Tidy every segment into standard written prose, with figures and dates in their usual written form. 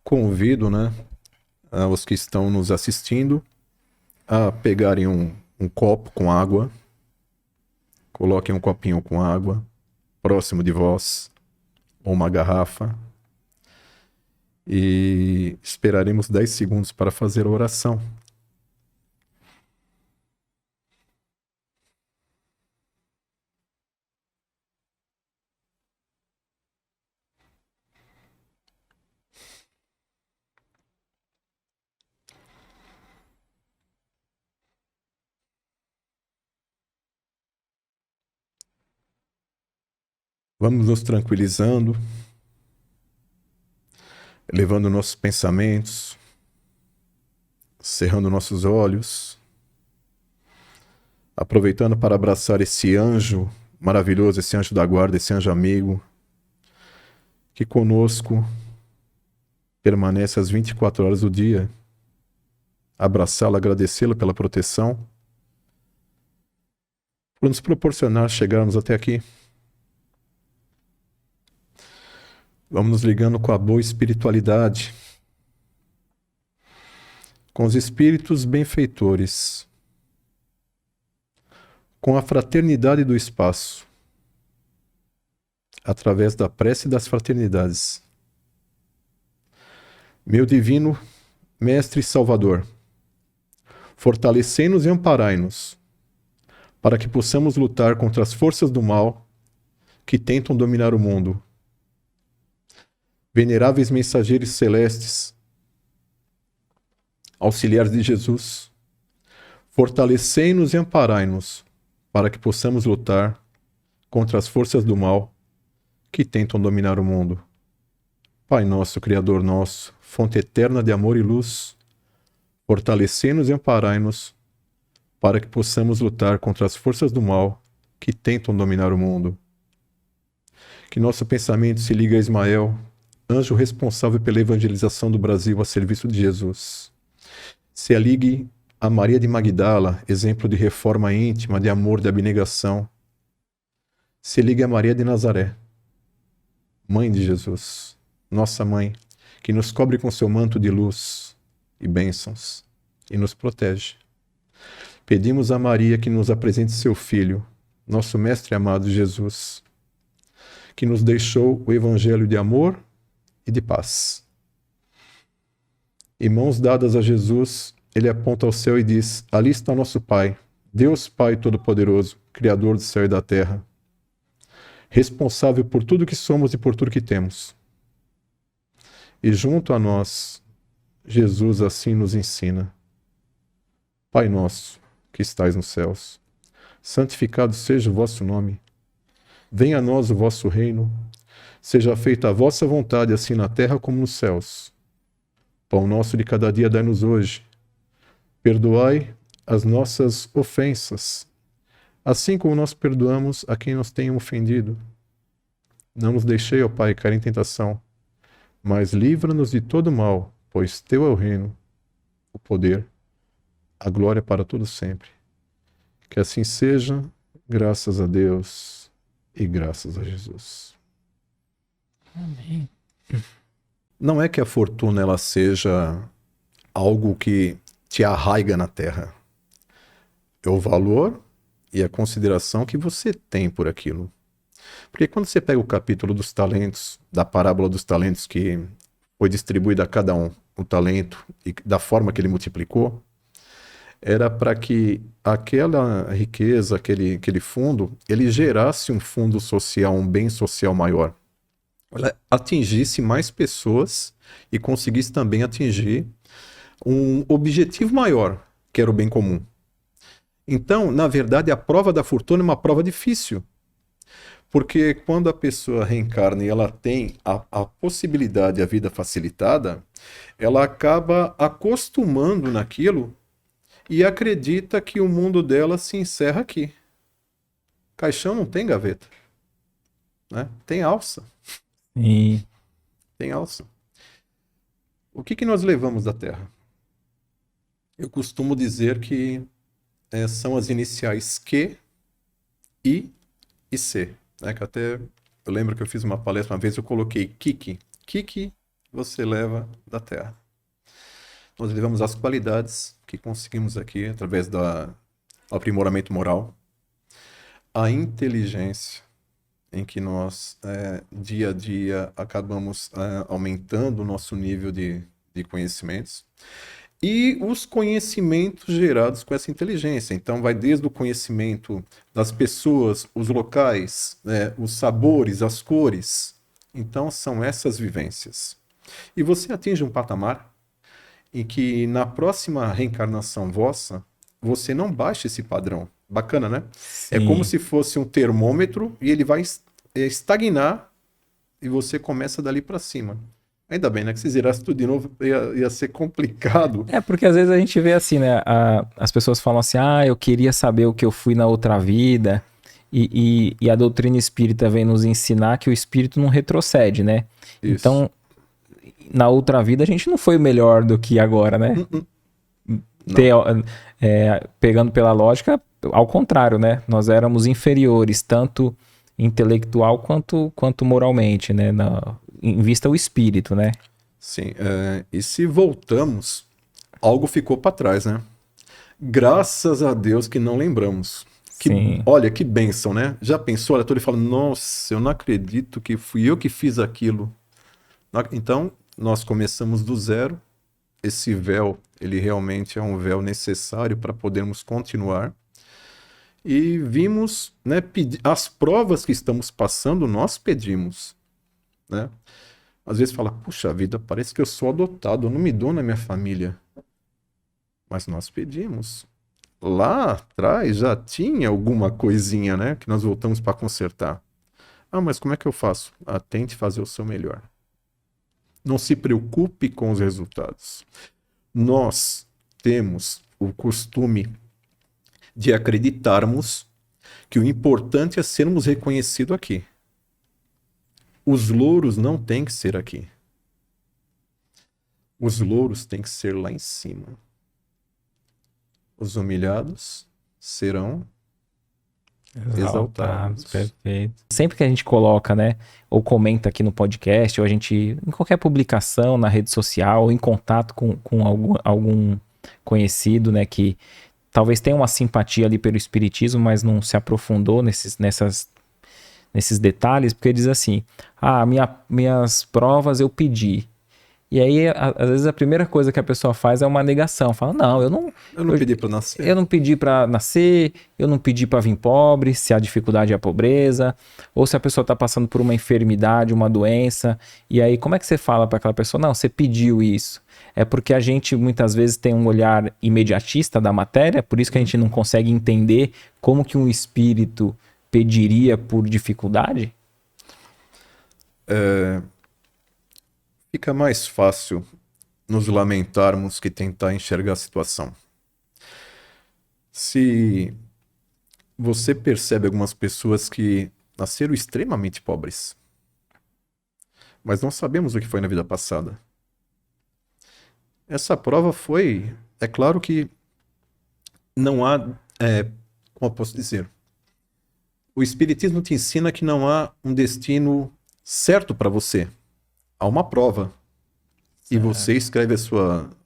Convido, né, os que estão nos assistindo a pegarem um copo com água, coloquem um copinho com água próximo de vós, ou uma garrafa, e esperaremos 10 segundos para fazer a oração. Vamos nos tranquilizando, elevando nossos pensamentos, cerrando nossos olhos, aproveitando para abraçar esse anjo maravilhoso, esse anjo da guarda, esse anjo amigo, que conosco permanece às 24 horas do dia. Abraçá-lo, agradecê-lo pela proteção, por nos proporcionar chegarmos até aqui. Vamos nos ligando com a boa espiritualidade, com os espíritos benfeitores, com a fraternidade do espaço, através da prece das fraternidades. Meu divino Mestre e Salvador, fortalecei-nos e amparai-nos, para que possamos lutar contra as forças do mal que tentam dominar o mundo. Veneráveis mensageiros celestes, auxiliares de Jesus, fortalecei-nos e amparai-nos, para que possamos lutar contra as forças do mal que tentam dominar o mundo. Pai nosso, Criador nosso, fonte eterna de amor e luz, fortalecei-nos e amparai-nos, para que possamos lutar contra as forças do mal que tentam dominar o mundo. Que nosso pensamento se ligue a Ismael, anjo responsável pela evangelização do Brasil a serviço de Jesus. Se aligue a Maria de Magdala, exemplo de reforma íntima, de amor, de abnegação. Se ligue a Maria de Nazaré, mãe de Jesus, nossa mãe, que nos cobre com seu manto de luz e bênçãos e nos protege. Pedimos a Maria que nos apresente seu Filho, nosso Mestre amado Jesus, que nos deixou o Evangelho de amor e de paz. Em mãos dadas a Jesus, ele aponta ao céu e diz: ali está nosso Pai, Deus Pai Todo-Poderoso, Criador do céu e da terra, responsável por tudo que somos e por tudo que temos. E junto a nós, Jesus assim nos ensina: Pai nosso, que estais nos céus, santificado seja o vosso nome. Venha a nós o vosso reino. Seja feita a vossa vontade, assim na terra como nos céus. Pão nosso de cada dia dai-nos hoje. Perdoai as nossas ofensas, assim como nós perdoamos a quem nos tem ofendido. Não nos deixei, ó Pai, cair em tentação, mas livra-nos de todo mal, pois teu é o reino, o poder, a glória para todo sempre. Que assim seja, graças a Deus e graças a Jesus. Amém. Não é que a fortuna ela seja algo que te arraiga na terra. É o valor e a consideração que você tem por aquilo. Porque quando você pega o capítulo dos talentos, da parábola dos talentos, que foi distribuído a cada um o talento e da forma que ele multiplicou, era para que aquela riqueza, aquele fundo, ele gerasse um fundo social, um bem social maior. Ela atingisse mais pessoas e conseguisse também atingir um objetivo maior, que era o bem comum. Então, na verdade, a prova da fortuna é uma prova difícil. Porque quando a pessoa reencarna e ela tem a possibilidade, a vida facilitada, ela acaba acostumando naquilo e acredita que o mundo dela se encerra aqui. Caixão não tem gaveta, né? Tem alça. E Tem alça. O que nós levamos da Terra? Eu costumo dizer que são as iniciais Q, I e C. Né? Que até eu lembro que eu fiz uma palestra uma vez, eu coloquei Kiki. Kiki você leva da Terra. Nós levamos as qualidades que conseguimos aqui através do aprimoramento moral, a inteligência, em que nós, dia a dia, acabamos aumentando o nosso nível de conhecimentos, e os conhecimentos gerados com essa inteligência. Então, vai desde o conhecimento das pessoas, os locais, os sabores, as cores. Então, são essas vivências. E você atinge um patamar em que, na próxima reencarnação vossa, você não baixa esse padrão. Bacana, né? É como Sim. se fosse um termômetro e ele vai estagnar e você começa dali para cima. Ainda bem, né? Que se zerasse tudo de novo ia ser complicado. É porque às vezes a gente vê assim, né? As pessoas falam assim, eu queria saber o que eu fui na outra vida. E a doutrina espírita vem nos ensinar que o espírito não retrocede, né? Isso. Então, na outra vida a gente não foi melhor do que agora, né? Não. Pegando pela lógica, ao contrário, né? Nós éramos inferiores, tanto intelectual quanto moralmente, né? Em vista ao espírito, né? Sim. E se voltamos, algo ficou para trás, né? Graças a Deus que não lembramos. Sim. Olha, que bênção, né? Já pensou? Olha, todo ele fala, nossa, eu não acredito que fui eu que fiz aquilo. Então, nós começamos do zero. Esse véu, ele realmente é um véu necessário para podermos continuar. E vimos, né, as provas que estamos passando, nós pedimos, né? Às vezes fala, puxa vida, parece que eu sou adotado, eu não me dou na minha família. Mas nós pedimos. Lá atrás já tinha alguma coisinha, né, que nós voltamos para consertar. Mas como é que eu faço? Tente fazer o seu melhor. Não se preocupe com os resultados. Nós temos o costume de acreditarmos que o importante é sermos reconhecidos aqui. Os louros não têm que ser aqui. Os louros têm que ser lá em cima. Os humilhados serão exaltados. Perfeito. Sempre que a gente coloca, né, ou comenta aqui no podcast, ou a gente, em qualquer publicação na rede social, ou em contato com algum conhecido, né, que talvez tenha uma simpatia ali pelo espiritismo, mas não se aprofundou nesses detalhes, porque diz assim, minhas provas eu pedi. E aí, às vezes, a primeira coisa que a pessoa faz é uma negação. Fala, não, eu não pedi para nascer. Eu não pedi para nascer, eu não pedi para vir pobre, se a dificuldade é a pobreza, ou se a pessoa está passando por uma enfermidade, uma doença. E aí, como é que você fala para aquela pessoa? Não, você pediu isso. É porque a gente, muitas vezes, tem um olhar imediatista da matéria, por isso que a gente não consegue entender como que um espírito pediria por dificuldade? Fica mais fácil nos lamentarmos que tentar enxergar a situação. Se você percebe algumas pessoas que nasceram extremamente pobres, mas não sabemos o que foi na vida passada. Essa prova foi... É claro que não há... como eu posso dizer? O Espiritismo te ensina que não há um destino certo para você. Há uma prova. E você escreve a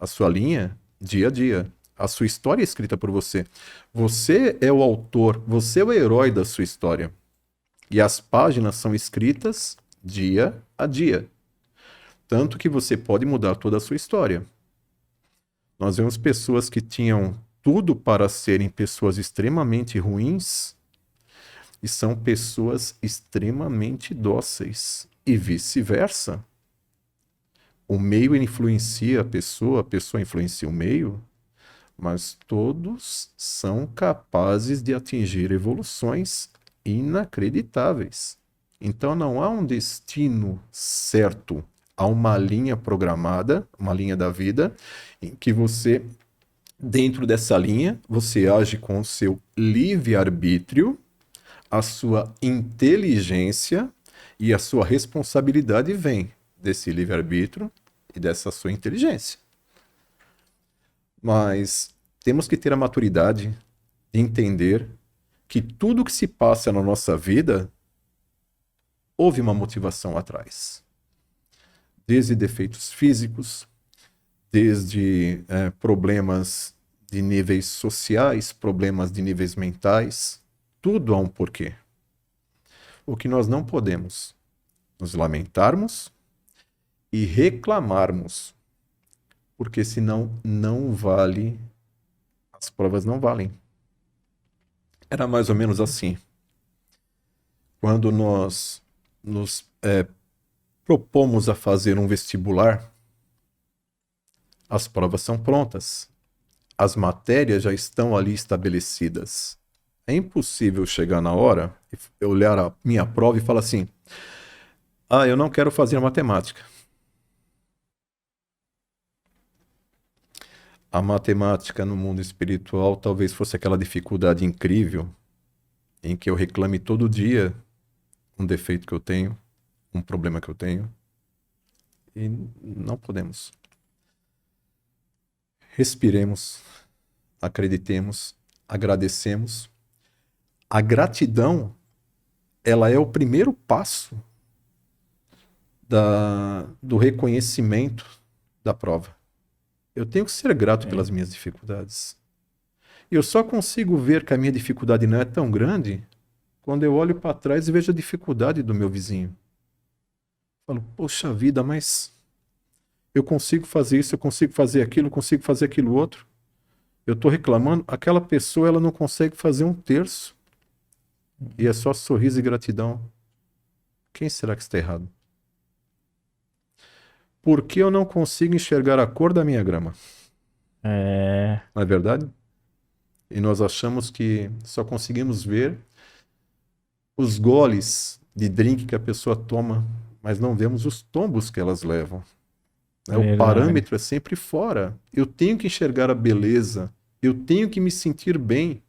sua linha dia a dia. A sua história é escrita por você. Você é o autor, você é o herói da sua história. E as páginas são escritas dia a dia. Tanto que você pode mudar toda a sua história. Nós vemos pessoas que tinham tudo para serem pessoas extremamente ruins e são pessoas extremamente dóceis. E vice-versa. O meio influencia a pessoa influencia o meio, mas todos são capazes de atingir evoluções inacreditáveis. Então não há um destino certo, há uma linha programada, uma linha da vida, em que você, dentro dessa linha, você age com o seu livre-arbítrio, a sua inteligência e a sua responsabilidade vem desse livre-arbítrio e dessa sua inteligência. Mas temos que ter a maturidade de entender que tudo que se passa na nossa vida houve uma motivação atrás. desde defeitos físicos, desde problemas de níveis sociais, problemas de níveis mentais, tudo há um porquê. O que nós não podemos nos lamentarmos e reclamarmos, porque senão não vale, as provas não valem. Era mais ou menos assim. Quando nós nos propomos a fazer um vestibular, as provas são prontas. As matérias já estão ali estabelecidas. É impossível chegar na hora e olhar a minha prova e falar assim: ah, eu não quero fazer matemática. A matemática no mundo espiritual talvez fosse aquela dificuldade incrível em que eu reclame todo dia um defeito que eu tenho, um problema que eu tenho. E não podemos. Respiremos, acreditemos, agradecemos. A gratidão, ela é o primeiro passo do reconhecimento da prova. Eu tenho que ser grato pelas minhas dificuldades. E eu só consigo ver que a minha dificuldade não é tão grande quando eu olho para trás e vejo a dificuldade do meu vizinho. Falo, poxa vida, mas eu consigo fazer isso, eu consigo fazer aquilo, eu consigo fazer aquilo outro. Eu estou reclamando, aquela pessoa ela não consegue fazer um terço. E é só sorriso e gratidão. Quem será que está errado? Por que eu não consigo enxergar a cor da minha grama? Não é verdade? E nós achamos que só conseguimos ver os goles de drink que a pessoa toma, mas não vemos os tombos que elas levam. O parâmetro é sempre fora. Eu tenho que enxergar a beleza. Eu tenho que me sentir bem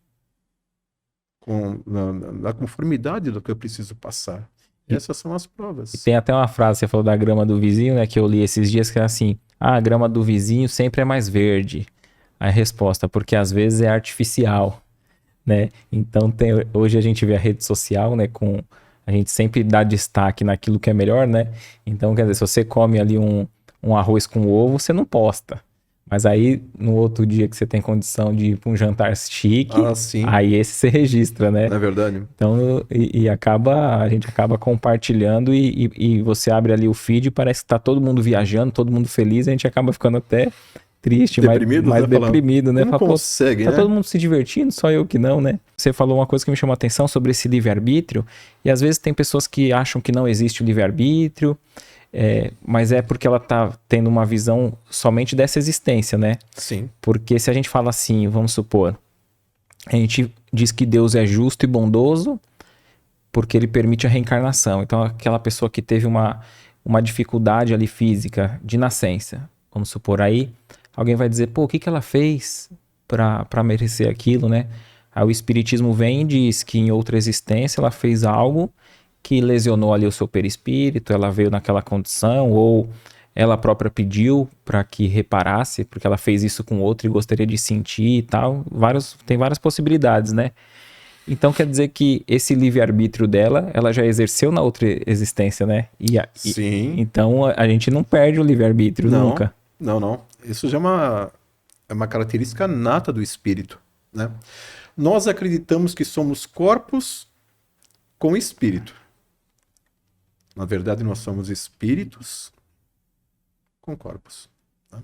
na conformidade do que eu preciso passar. Essas são as provas. E tem até uma frase, você falou da grama do vizinho, né, que eu li esses dias, que é assim: ah, a grama do vizinho sempre é mais verde. A resposta, porque às vezes é artificial, né? Então hoje a gente vê a rede social, né, a gente sempre dá destaque naquilo que é melhor, né? Então, quer dizer, se você come ali um arroz com ovo, você não posta. Mas aí, no outro dia que você tem condição de ir para um jantar chique, aí esse você registra, né? Não é verdade? Então, a gente acaba compartilhando e você abre ali o feed e parece que tá todo mundo viajando, todo mundo feliz, a gente acaba ficando até triste, mais deprimido, né? Não consegue, tá todo mundo se divertindo, só eu que não, né? Você falou uma coisa que me chamou a atenção sobre esse livre-arbítrio, e às vezes tem pessoas que acham que não existe o livre-arbítrio, mas é porque ela tá tendo uma visão somente dessa existência, né? Sim. Porque se a gente fala assim, vamos supor, a gente diz que Deus é justo e bondoso porque ele permite a reencarnação. Então, aquela pessoa que teve uma dificuldade ali física de nascença, vamos supor, aí alguém vai dizer, pô, o que ela fez para merecer aquilo, né? Aí o espiritismo vem e diz que em outra existência ela fez algo que lesionou ali o seu perispírito, ela veio naquela condição, ou ela própria pediu para que reparasse, porque ela fez isso com outro e gostaria de sentir e tal. Tem várias possibilidades, né? Então quer dizer que esse livre-arbítrio dela, ela já exerceu na outra existência, né? Sim. Então a gente não perde o livre-arbítrio nunca. Não. Isso já é uma característica nata do espírito, né? Nós acreditamos que somos corpos com espírito. Na verdade, nós somos espíritos com corpos. Tá?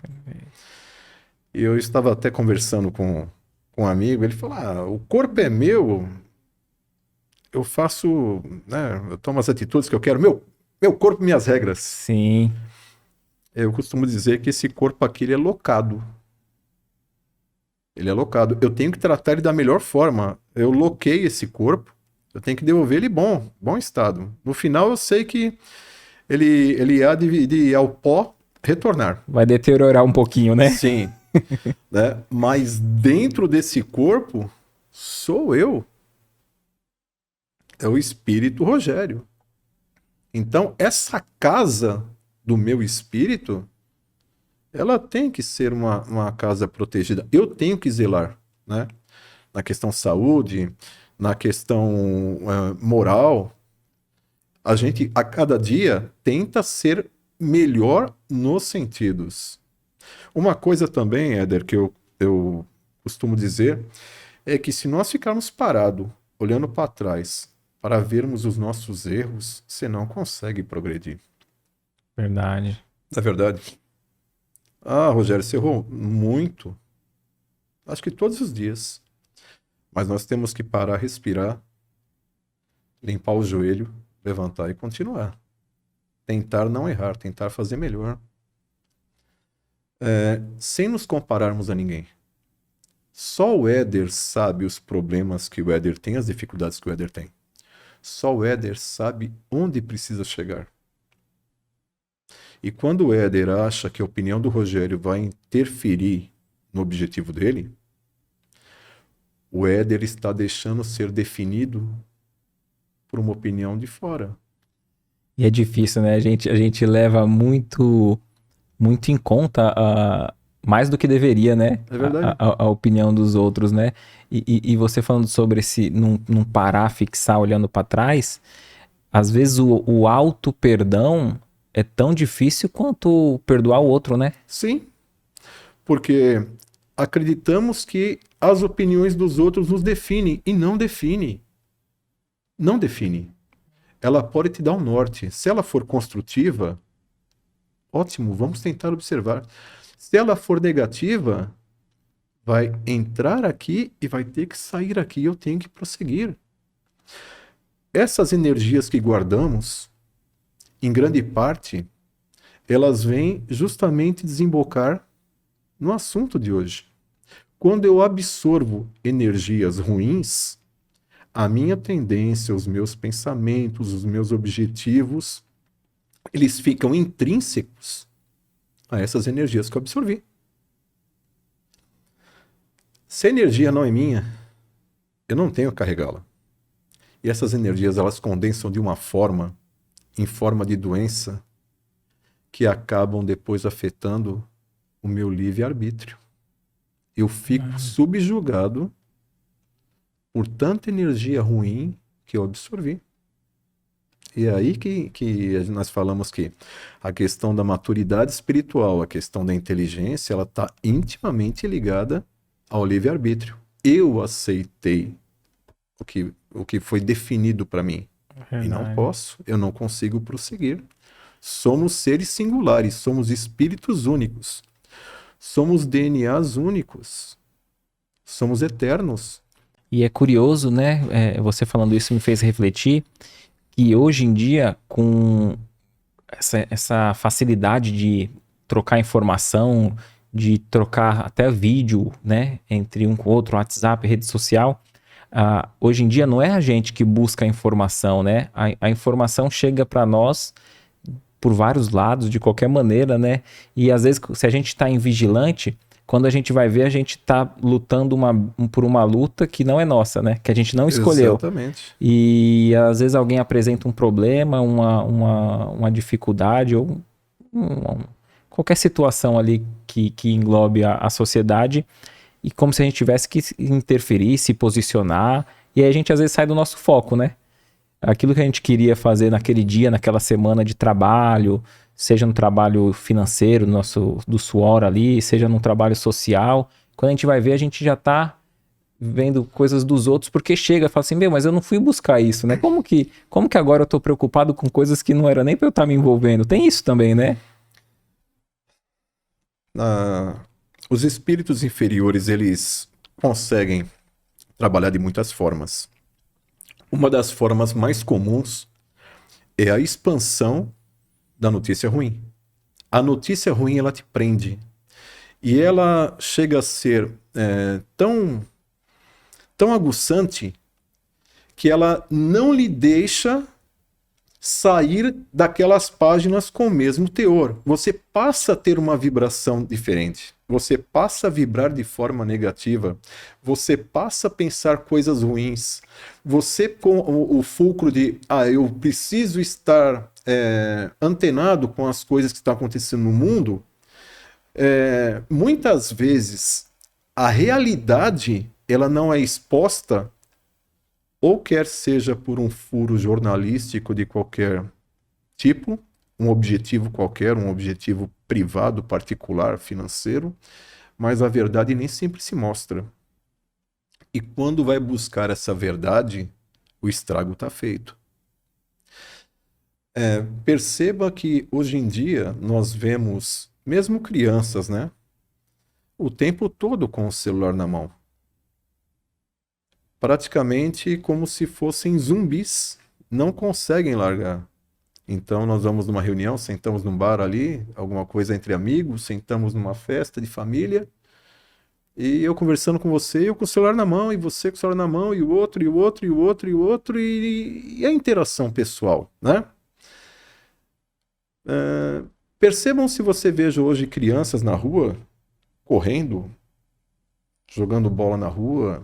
E eu estava até conversando com um amigo, ele falou, o corpo é meu, eu faço, né, eu tomo as atitudes que eu quero, meu corpo, minhas regras. Sim. Eu costumo dizer que esse corpo aqui, ele é locado. Ele é locado. Eu tenho que tratar ele da melhor forma. Eu loquei esse corpo, eu tenho que devolver ele bom estado. No final, eu sei que ele há de ao pó retornar. Vai deteriorar um pouquinho, né? Sim. Né? Mas dentro desse corpo, sou eu. É o espírito Rogério. Então, essa casa do meu espírito, ela tem que ser uma casa protegida. Eu tenho que zelar, né? Na questão saúde, na questão moral. A gente, a cada dia, tenta ser melhor nos sentidos. Uma coisa também, Éder, que eu costumo dizer, é que se nós ficarmos parados, olhando para trás, para vermos os nossos erros, você não consegue progredir. Verdade. Não é verdade? Ah, Rogério, você errou muito. Acho que todos os dias. Mas nós temos que parar, respirar, limpar o joelho, levantar e continuar. Tentar não errar, tentar fazer melhor. Sem nos compararmos a ninguém. Só o Éder sabe os problemas que o Éder tem, as dificuldades que o Éder tem. Só o Éder sabe onde precisa chegar. E quando o Éder acha que a opinião do Rogério vai interferir no objetivo dele, o Éder está deixando ser definido por uma opinião de fora. E é difícil, né? A gente leva muito, muito em conta, mais do que deveria, né? É verdade. A opinião dos outros, né? E você falando sobre esse não parar, fixar olhando para trás, às vezes o auto-perdão é tão difícil quanto perdoar o outro, né? Sim, porque acreditamos que as opiniões dos outros nos definem e não define. Não define. Ela pode te dar um norte. Se ela for construtiva, ótimo, vamos tentar observar. Se ela for negativa, vai entrar aqui e vai ter que sair aqui. Eu tenho que prosseguir. Essas energias que guardamos, em grande parte, elas vêm justamente desembocar no assunto de hoje. Quando eu absorvo energias ruins, a minha tendência, os meus pensamentos, os meus objetivos, eles ficam intrínsecos a essas energias que eu absorvi. Se a energia não é minha, eu não tenho que carregá-la. E essas energias, elas condensam de uma forma, em forma de doença, que acabam depois afetando o meu livre-arbítrio. Eu fico subjugado por tanta energia ruim que eu absorvi. E é aí que nós falamos que a questão da maturidade espiritual, a questão da inteligência, ela está intimamente ligada ao livre-arbítrio. Eu aceitei o que foi definido para mim. E não posso, eu não consigo prosseguir. Somos seres singulares, somos espíritos únicos. Somos DNAs únicos. Somos eternos. E é curioso, né? Você falando isso me fez refletir que hoje em dia, com essa facilidade de trocar informação, de trocar até vídeo, né? Entre um com o outro, WhatsApp, rede social, hoje em dia não é a gente que busca a informação, né? A informação chega para nós por vários lados, de qualquer maneira, né? E às vezes, se a gente está em vigilante, quando a gente vai ver, a gente está lutando por uma luta que não é nossa, né? Que a gente não escolheu. Exatamente. E às vezes alguém apresenta um problema, uma dificuldade ou qualquer situação ali que englobe a sociedade, e como se a gente tivesse que interferir, se posicionar, e aí a gente às vezes sai do nosso foco, né? Aquilo que a gente queria fazer naquele dia, naquela semana de trabalho, seja no trabalho financeiro, do suor ali, seja no trabalho social, quando a gente vai ver, a gente já está vendo coisas dos outros, porque chega e fala assim, mas eu não fui buscar isso, né? Como que agora eu tô preocupado com coisas que não era nem pra eu estar me envolvendo? Tem isso também, né? Os espíritos inferiores, eles conseguem trabalhar de muitas formas. Uma das formas mais comuns é a expansão da notícia ruim. A notícia ruim, ela te prende. E ela chega a ser tão aguçante que ela não lhe deixa sair daquelas páginas com o mesmo teor. Você passa a ter uma vibração diferente. Você passa a vibrar de forma negativa. Você passa a pensar coisas ruins. Você, com o fulcro de eu preciso estar antenado com as coisas que estão acontecendo no mundo, muitas vezes a realidade ela não é exposta, ou quer seja por um furo jornalístico de qualquer tipo, um objetivo qualquer, um objetivo privado, particular, financeiro, mas a verdade nem sempre se mostra. E quando vai buscar essa verdade, o estrago está feito. Perceba que hoje em dia nós vemos, mesmo crianças, né? O tempo todo com o celular na mão. Praticamente como se fossem zumbis, não conseguem largar. Então nós vamos numa reunião, sentamos num bar ali, alguma coisa entre amigos, sentamos numa festa de família, e eu conversando com você, eu com o celular na mão, e você com o celular na mão, e o outro, e o outro, e o outro, e o outro, e a interação pessoal, né? Percebam se você veja hoje crianças na rua, correndo, jogando bola na rua,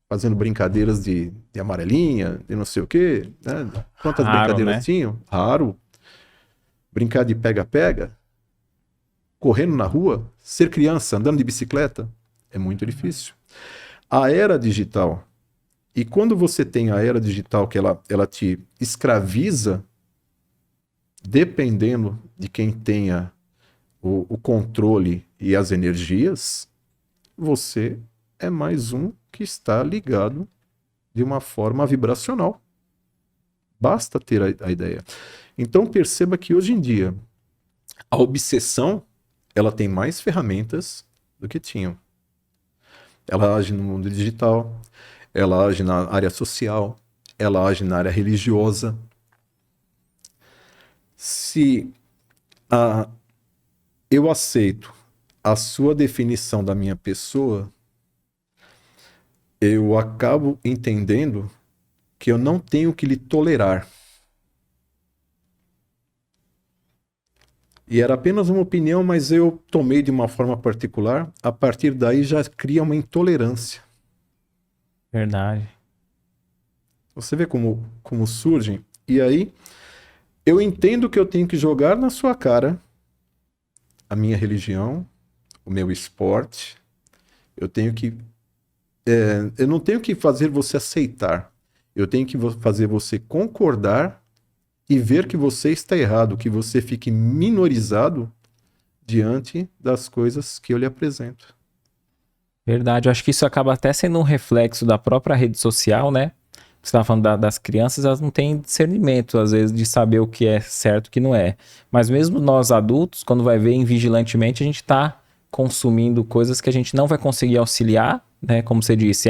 fazendo brincadeiras de amarelinha, de não sei o quê, né? Quantas Raro, brincadeiras né? tinham? Raro. Brincar de pega-pega, correndo na rua, ser criança, andando de bicicleta, é muito difícil. A era digital, e quando você tem a era digital que ela te escraviza, dependendo de quem tenha o controle e as energias, você é mais um que está ligado de uma forma vibracional. Basta ter a ideia. Então perceba que hoje em dia a obsessão ela tem mais ferramentas do que tinham. Ela age no mundo digital, ela age na área social, ela age na área religiosa. Se eu aceito a sua definição da minha pessoa, eu acabo entendendo que eu não tenho que lhe tolerar. E era apenas uma opinião, mas eu tomei de uma forma particular. A partir daí já cria uma intolerância. Verdade. Você vê como surgem? E aí eu entendo que eu tenho que jogar na sua cara a minha religião, o meu esporte. Eu não tenho que fazer você aceitar. Eu tenho que fazer você concordar e ver que você está errado, que você fique minorizado diante das coisas que eu lhe apresento. Verdade. Eu acho que isso acaba até sendo um reflexo da própria rede social, né? Você estava falando das crianças, elas não têm discernimento, às vezes, de saber o que é certo e o que não é. Mas mesmo nós adultos, quando vai ver invigilantemente, a gente está consumindo coisas que a gente não vai conseguir auxiliar, né? Como você disse,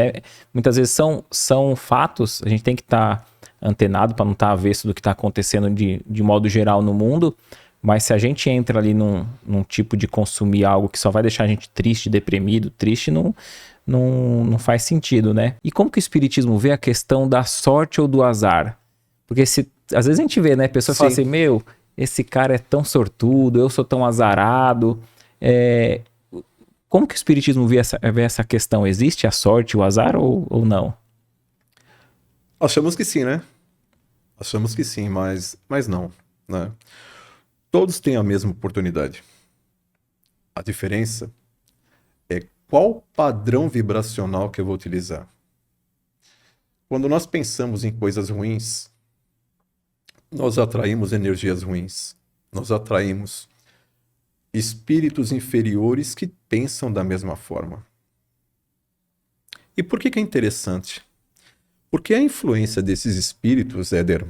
muitas vezes são fatos, a gente tem que estar antenado para não estar avesso do que está acontecendo de modo geral no mundo, mas se a gente entra ali num tipo de consumir algo que só vai deixar a gente triste, deprimido, triste, não faz sentido, né? E como que o espiritismo vê a questão da sorte ou do azar? Porque às vezes a gente vê, né? A pessoa fala assim, meu, esse cara é tão sortudo, eu sou tão azarado. Como que o espiritismo vê essa questão? Existe a sorte, o azar ou não? Achamos que sim, né? Achamos que sim, mas não, né? Todos têm a mesma oportunidade. A diferença é qual padrão vibracional que eu vou utilizar. Quando nós pensamos em coisas ruins, nós atraímos energias ruins. Nós atraímos espíritos inferiores que pensam da mesma forma. E por que é interessante? Porque a influência desses espíritos, Éder,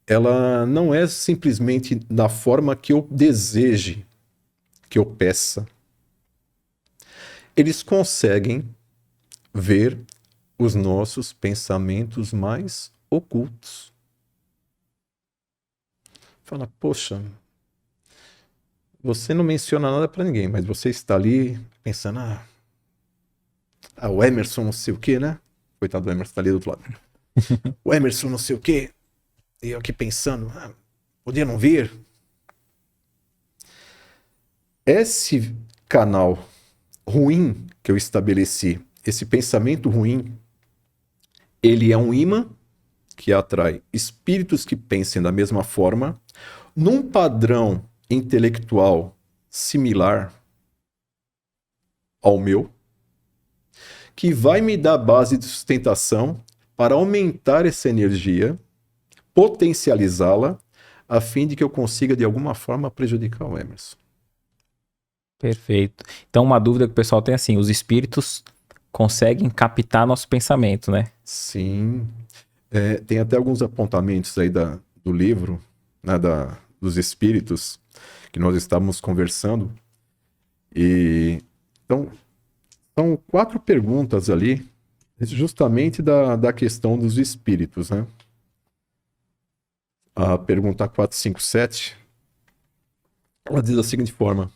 ela não é simplesmente da forma que eu deseje, que eu peça. Eles conseguem ver os nossos pensamentos mais ocultos. Fala, poxa, você não menciona nada para ninguém, mas você está ali pensando, o Emerson não sei o quê, né? Coitado do Emerson, está ali do outro lado. O Emerson não sei o quê. E eu aqui pensando, podia não vir? Esse canal ruim que eu estabeleci, esse pensamento ruim, ele é um imã que atrai espíritos que pensem da mesma forma, num padrão intelectual similar ao meu, que vai me dar base de sustentação para aumentar essa energia, potencializá-la, a fim de que eu consiga, de alguma forma, prejudicar o Emerson. Perfeito. Então, uma dúvida que o pessoal tem assim, os espíritos conseguem captar nosso pensamento, né? Sim. Tem até alguns apontamentos aí do livro, né, dos espíritos, que nós estávamos conversando. E então, são 4 perguntas ali, justamente da questão dos espíritos, né? A pergunta 457, ela diz da seguinte forma: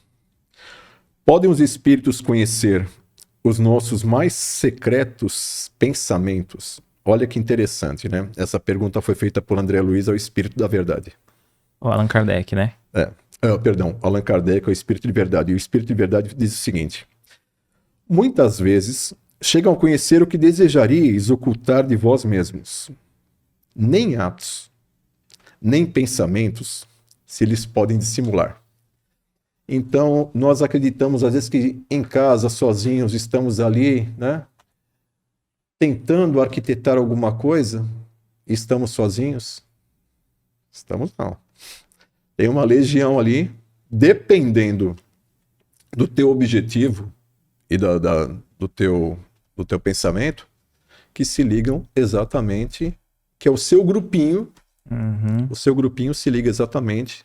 podem os espíritos conhecer os nossos mais secretos pensamentos? Olha que interessante, né? Essa pergunta foi feita por André Luiz ao Espírito da Verdade. O Allan Kardec, né? Perdão, Allan Kardec é o Espírito de Verdade. E o Espírito de Verdade diz o seguinte: muitas vezes chegam a conhecer o que desejaríeis ocultar de vós mesmos. Nem atos, nem pensamentos se lhes podem dissimular. Então, nós acreditamos, às vezes, que em casa, sozinhos, estamos ali, né? Tentando arquitetar alguma coisa, estamos sozinhos? Estamos não. Tem uma legião ali, dependendo do teu objetivo e do teu pensamento, que se ligam exatamente, que é o seu grupinho. O seu grupinho se liga exatamente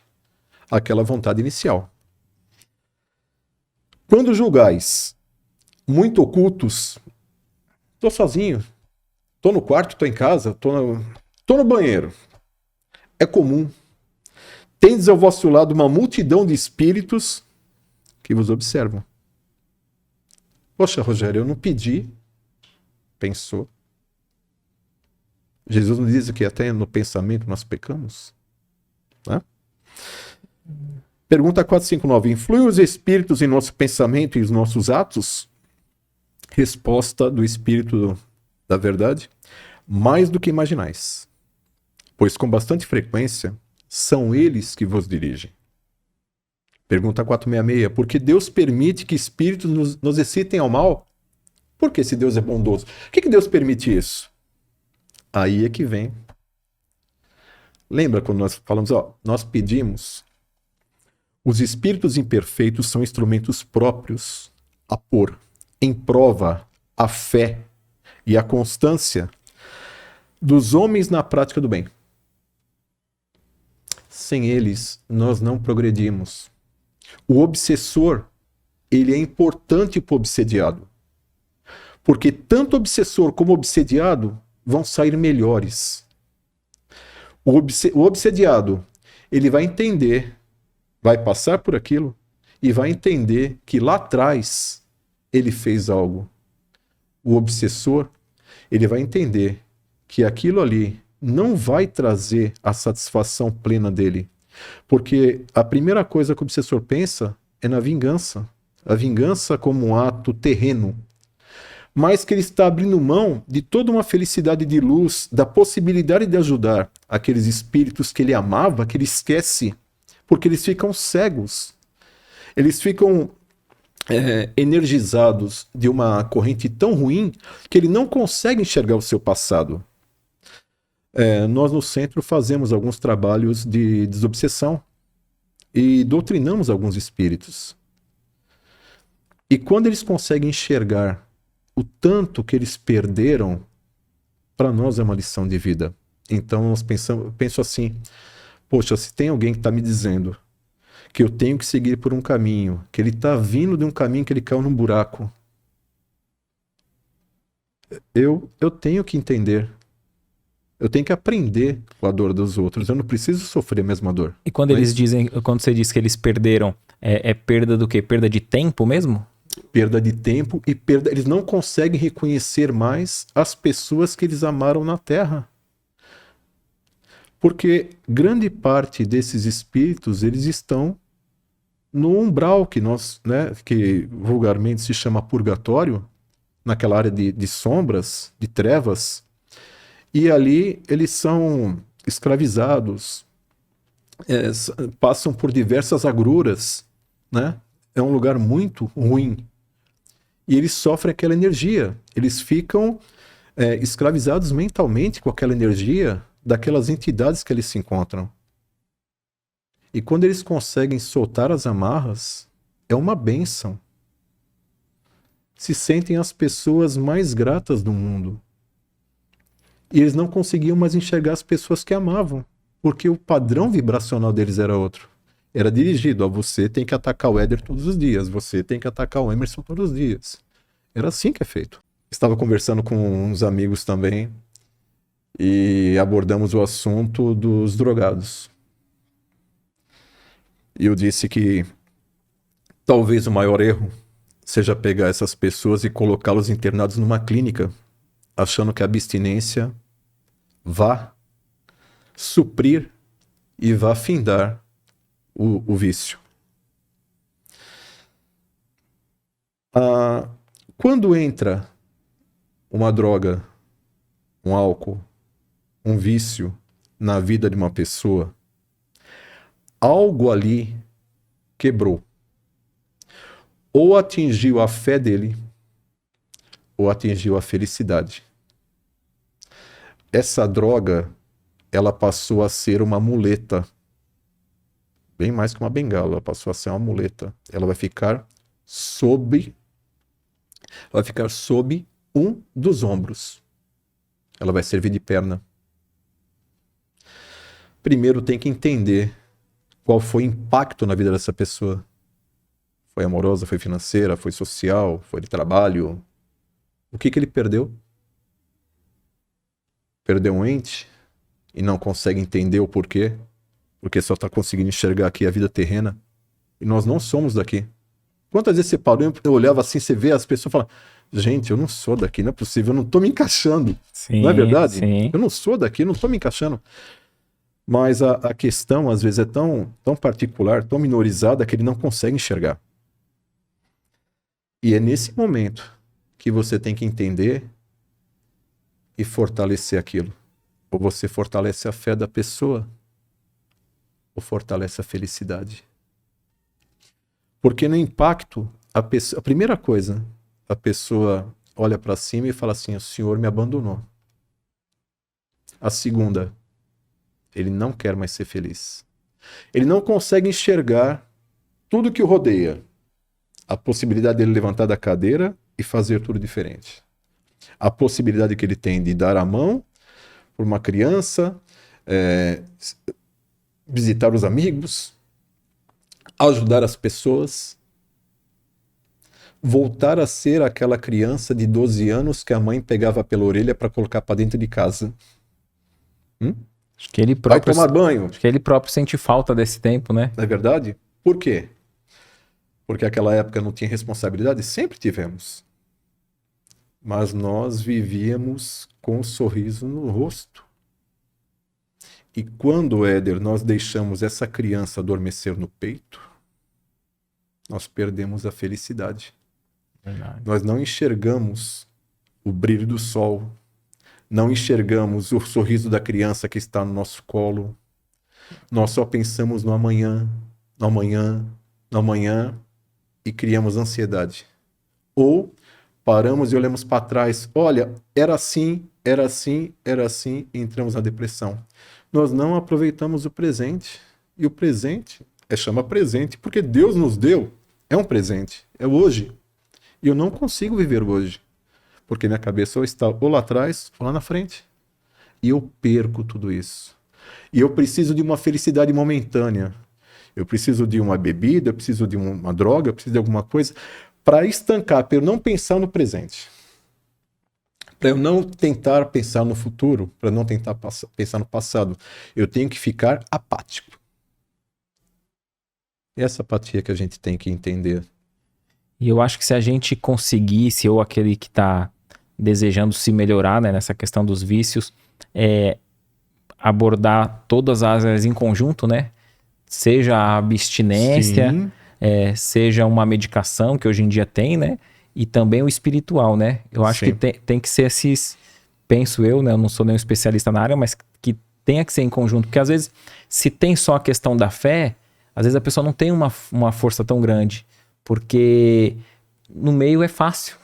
àquela vontade inicial. Quando julgais muito ocultos, tô sozinho, tô no quarto, tô em casa, tô no banheiro. É comum. Tendes ao vosso lado uma multidão de espíritos que vos observam. Poxa, Rogério, eu não pedi. Pensou. Jesus nos diz que até no pensamento nós pecamos. Né? Pergunta 459. Influem os espíritos em nosso pensamento e os nossos atos? Resposta do Espírito da Verdade: mais do que imaginais. Pois com bastante frequência são eles que vos dirigem. Pergunta 466. Por que Deus permite que espíritos nos excitem ao mal? Por que, se Deus é bondoso? Por que Deus permite isso? Aí é que vem. Lembra quando nós falamos, nós pedimos? Os espíritos imperfeitos são instrumentos próprios a pôr em prova a fé e a constância dos homens na prática do bem. Sem eles, nós não progredimos. O obsessor, ele é importante para o obsediado. Porque tanto obsessor como obsediado vão sair melhores. O obsediado, ele vai entender, vai passar por aquilo e vai entender que lá atrás ele fez algo. O obsessor, ele vai entender que aquilo ali não vai trazer a satisfação plena dele. Porque a primeira coisa que o obsessor pensa é na vingança. A vingança como um ato terreno. Mas que ele está abrindo mão de toda uma felicidade de luz, da possibilidade de ajudar aqueles espíritos que ele amava, que ele esquece, porque eles ficam cegos. Eles ficam energizados de uma corrente tão ruim que ele não consegue enxergar o seu passado. Nós no centro fazemos alguns trabalhos de desobsessão e doutrinamos alguns espíritos. E quando eles conseguem enxergar o tanto que eles perderam, para nós é uma lição de vida. Então nós penso assim, poxa, se tem alguém que está me dizendo que eu tenho que seguir por um caminho, que ele está vindo de um caminho que ele caiu num buraco, eu tenho que entender. Eu tenho que aprender com a dor dos outros. Eu não preciso sofrer a mesma dor. E quando eles dizem, quando você diz que eles perderam, é perda do quê? Perda de tempo mesmo? Perda de tempo e perda. Eles não conseguem reconhecer mais as pessoas que eles amaram na Terra. Porque grande parte desses espíritos, eles estão no umbral que que vulgarmente se chama purgatório, naquela área de sombras, de trevas. E ali eles são escravizados, passam por diversas agruras, né? É um lugar muito ruim. E eles sofrem aquela energia. Eles ficam escravizados mentalmente com aquela energia daquelas entidades que eles se encontram. E quando eles conseguem soltar as amarras, é uma bênção. Se sentem as pessoas mais gratas do mundo. E eles não conseguiam mais enxergar as pessoas que amavam, porque o padrão vibracional deles era outro. Era dirigido a você tem que atacar o Éder todos os dias, você tem que atacar o Emerson todos os dias. Era assim que é feito. Estava conversando com uns amigos também e abordamos o assunto dos drogados. E eu disse que talvez o maior erro seja pegar essas pessoas e colocá-los internados numa clínica, achando que a abstinência vá suprir e vá findar o vício. Quando entra uma droga, um álcool, um vício na vida de uma pessoa, algo ali quebrou. Ou atingiu a fé dele, ou atingiu a felicidade. Essa droga, ela passou a ser uma muleta. Bem mais que uma bengala, ela passou a ser uma muleta. Ela vai ficar sob um dos ombros. Ela vai servir de perna. Primeiro tem que entender qual foi o impacto na vida dessa pessoa. Foi amorosa, foi financeira, foi social, foi de trabalho. O que ele perdeu? Perdeu um ente e não consegue entender o porquê, porque só está conseguindo enxergar aqui a vida terrena. E nós não somos daqui. Quantas vezes você parou e olhava assim, você vê as pessoas falando, gente, eu não sou daqui, não é possível, eu não estou me encaixando. Sim, não é verdade? Sim. Eu não sou daqui, não estou me encaixando. Mas a questão, às vezes, é tão particular, tão minorizada, que ele não consegue enxergar. E é nesse momento que você tem que entender e fortalecer aquilo. Ou você fortalece a fé da pessoa, ou fortalece a felicidade. Porque no impacto, a primeira coisa, a pessoa olha para cima e fala assim, o Senhor me abandonou. A segunda, ele não quer mais ser feliz. Ele não consegue enxergar tudo que o rodeia. A possibilidade dele levantar da cadeira e fazer tudo diferente. A possibilidade que ele tem de dar a mão para uma criança, visitar os amigos, ajudar as pessoas, voltar a ser aquela criança de 12 anos que a mãe pegava pela orelha para colocar para dentro de casa. Acho que ele próprio, vai tomar banho. Acho que ele próprio sente falta desse tempo, né? Não é verdade? Por quê? Porque aquela época não tinha responsabilidade? Sempre tivemos. Mas nós vivíamos com um sorriso no rosto. E quando, Éder, nós deixamos essa criança adormecer no peito, nós perdemos a felicidade. Verdade. Nós não enxergamos o brilho do sol, não enxergamos o sorriso da criança que está no nosso colo. Nós só pensamos no amanhã, no amanhã, no amanhã e criamos ansiedade. Ou paramos e olhamos para trás, olha, era assim, era assim, era assim, e entramos na depressão. Nós não aproveitamos o presente. E o presente chama presente, porque Deus nos deu. É um presente, é hoje. E eu não consigo viver hoje, porque minha cabeça ou está ou lá atrás ou lá na frente. E eu perco tudo isso. E eu preciso de uma felicidade momentânea. Eu preciso de uma bebida, eu preciso de uma droga, eu preciso de alguma coisa para estancar, para eu não pensar no presente. Para eu não tentar pensar no futuro, para não tentar pensar no passado. Eu tenho que ficar apático. E essa apatia que a gente tem que entender. E eu acho que se a gente conseguisse, ou aquele que está desejando se melhorar, né, nessa questão dos vícios, abordar todas as áreas em conjunto, né? Seja a abstinência, seja uma medicação que hoje em dia tem, né? E também o espiritual, né? Eu acho que tem que ser esses, penso eu, né? Eu não sou nenhum especialista na área, mas que tenha que ser em conjunto. Porque às vezes, se tem só a questão da fé, às vezes a pessoa não tem uma força tão grande. Porque no meio é fácil,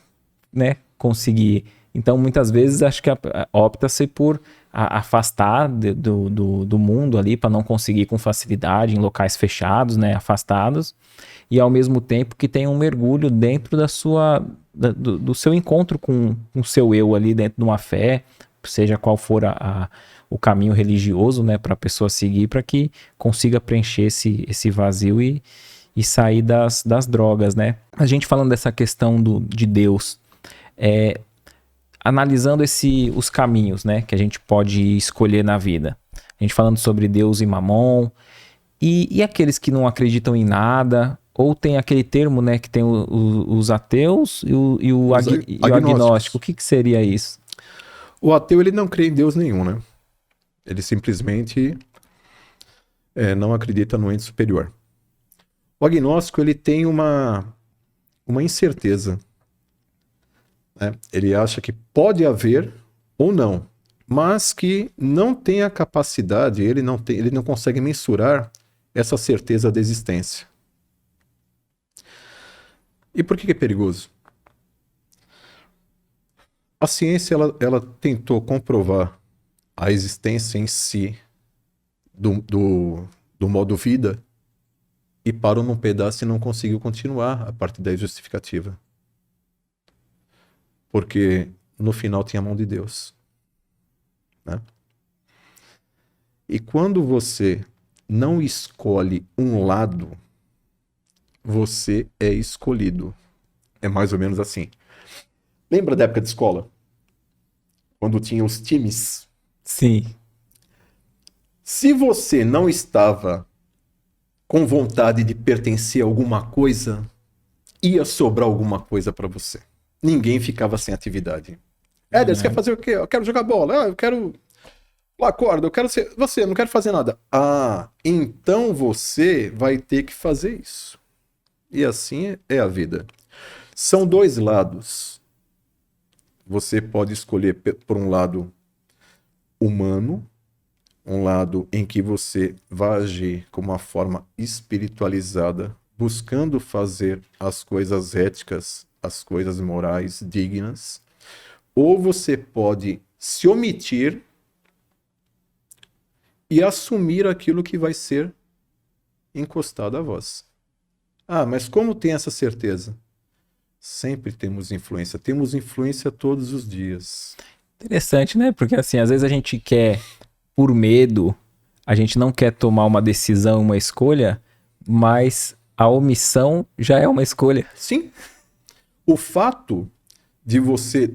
né? Conseguir. Então, muitas vezes, acho que opta-se por afastar do mundo ali, para não conseguir com facilidade em locais fechados, né, afastados, e ao mesmo tempo que tem um mergulho dentro do seu encontro com o seu eu ali dentro de uma fé, seja qual for o caminho religioso, né, para a pessoa seguir, para que consiga preencher esse vazio e sair das drogas, né. A gente falando dessa questão de Deus, analisando os caminhos, né, que a gente pode escolher na vida. A gente falando sobre Deus e Mamon, e aqueles que não acreditam em nada, ou tem aquele termo, né, que tem os ateus e o agnóstico. O que seria isso? O ateu, ele não crê em Deus nenhum, né? Ele simplesmente não acredita no ente superior. O agnóstico, ele tem uma incerteza. Né? Ele acha que pode haver ou não, mas que não tem a capacidade, ele não consegue mensurar essa certeza da existência. E por que é perigoso? A ciência ela tentou comprovar a existência em si do modo vida e parou num pedaço e não conseguiu continuar a partir da justificativa. Porque no final tinha a mão de Deus. Né? E quando você não escolhe um lado, você é escolhido. É mais ou menos assim. Lembra da época de escola? Quando tinha os times? Sim. Se você não estava com vontade de pertencer a alguma coisa, ia sobrar alguma coisa para você. Ninguém ficava sem atividade. Éder, você quer fazer o quê? Eu quero jogar bola. Eu quero pular corda. Eu quero ser... Você, eu não quero fazer nada. Ah, então você vai ter que fazer isso. E assim é a vida. São dois lados. Você pode escolher por um lado humano, um lado em que você vai agir com uma forma espiritualizada, buscando fazer as coisas éticas, as coisas morais dignas, ou você pode se omitir e assumir aquilo que vai ser encostado a vós. Ah, mas como tem essa certeza? Sempre temos influência todos os dias. Interessante, né? Porque assim, às vezes a gente quer, por medo, a gente não quer tomar uma decisão, uma escolha, mas a omissão já é uma escolha. Sim. O fato de você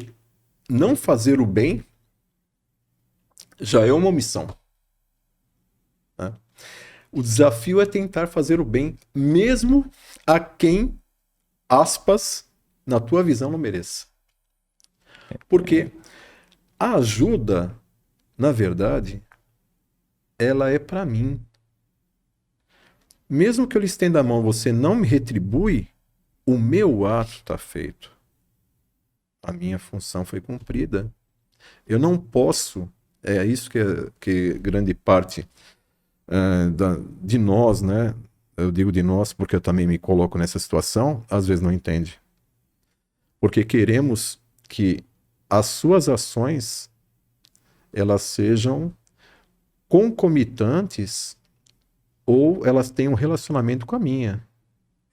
não fazer o bem já é uma omissão. Né? O desafio é tentar fazer o bem, mesmo a quem, aspas, na tua visão não mereça. Porque a ajuda, na verdade, ela é para mim. Mesmo que eu lhe estenda a mão, você não me retribui, o meu ato está feito. A minha função foi cumprida. Eu não posso, é isso que grande parte de nós, né? Eu digo de nós porque eu também me coloco nessa situação, às vezes não entende. Porque queremos que as suas ações elas sejam concomitantes ou elas tenham um relacionamento com a minha.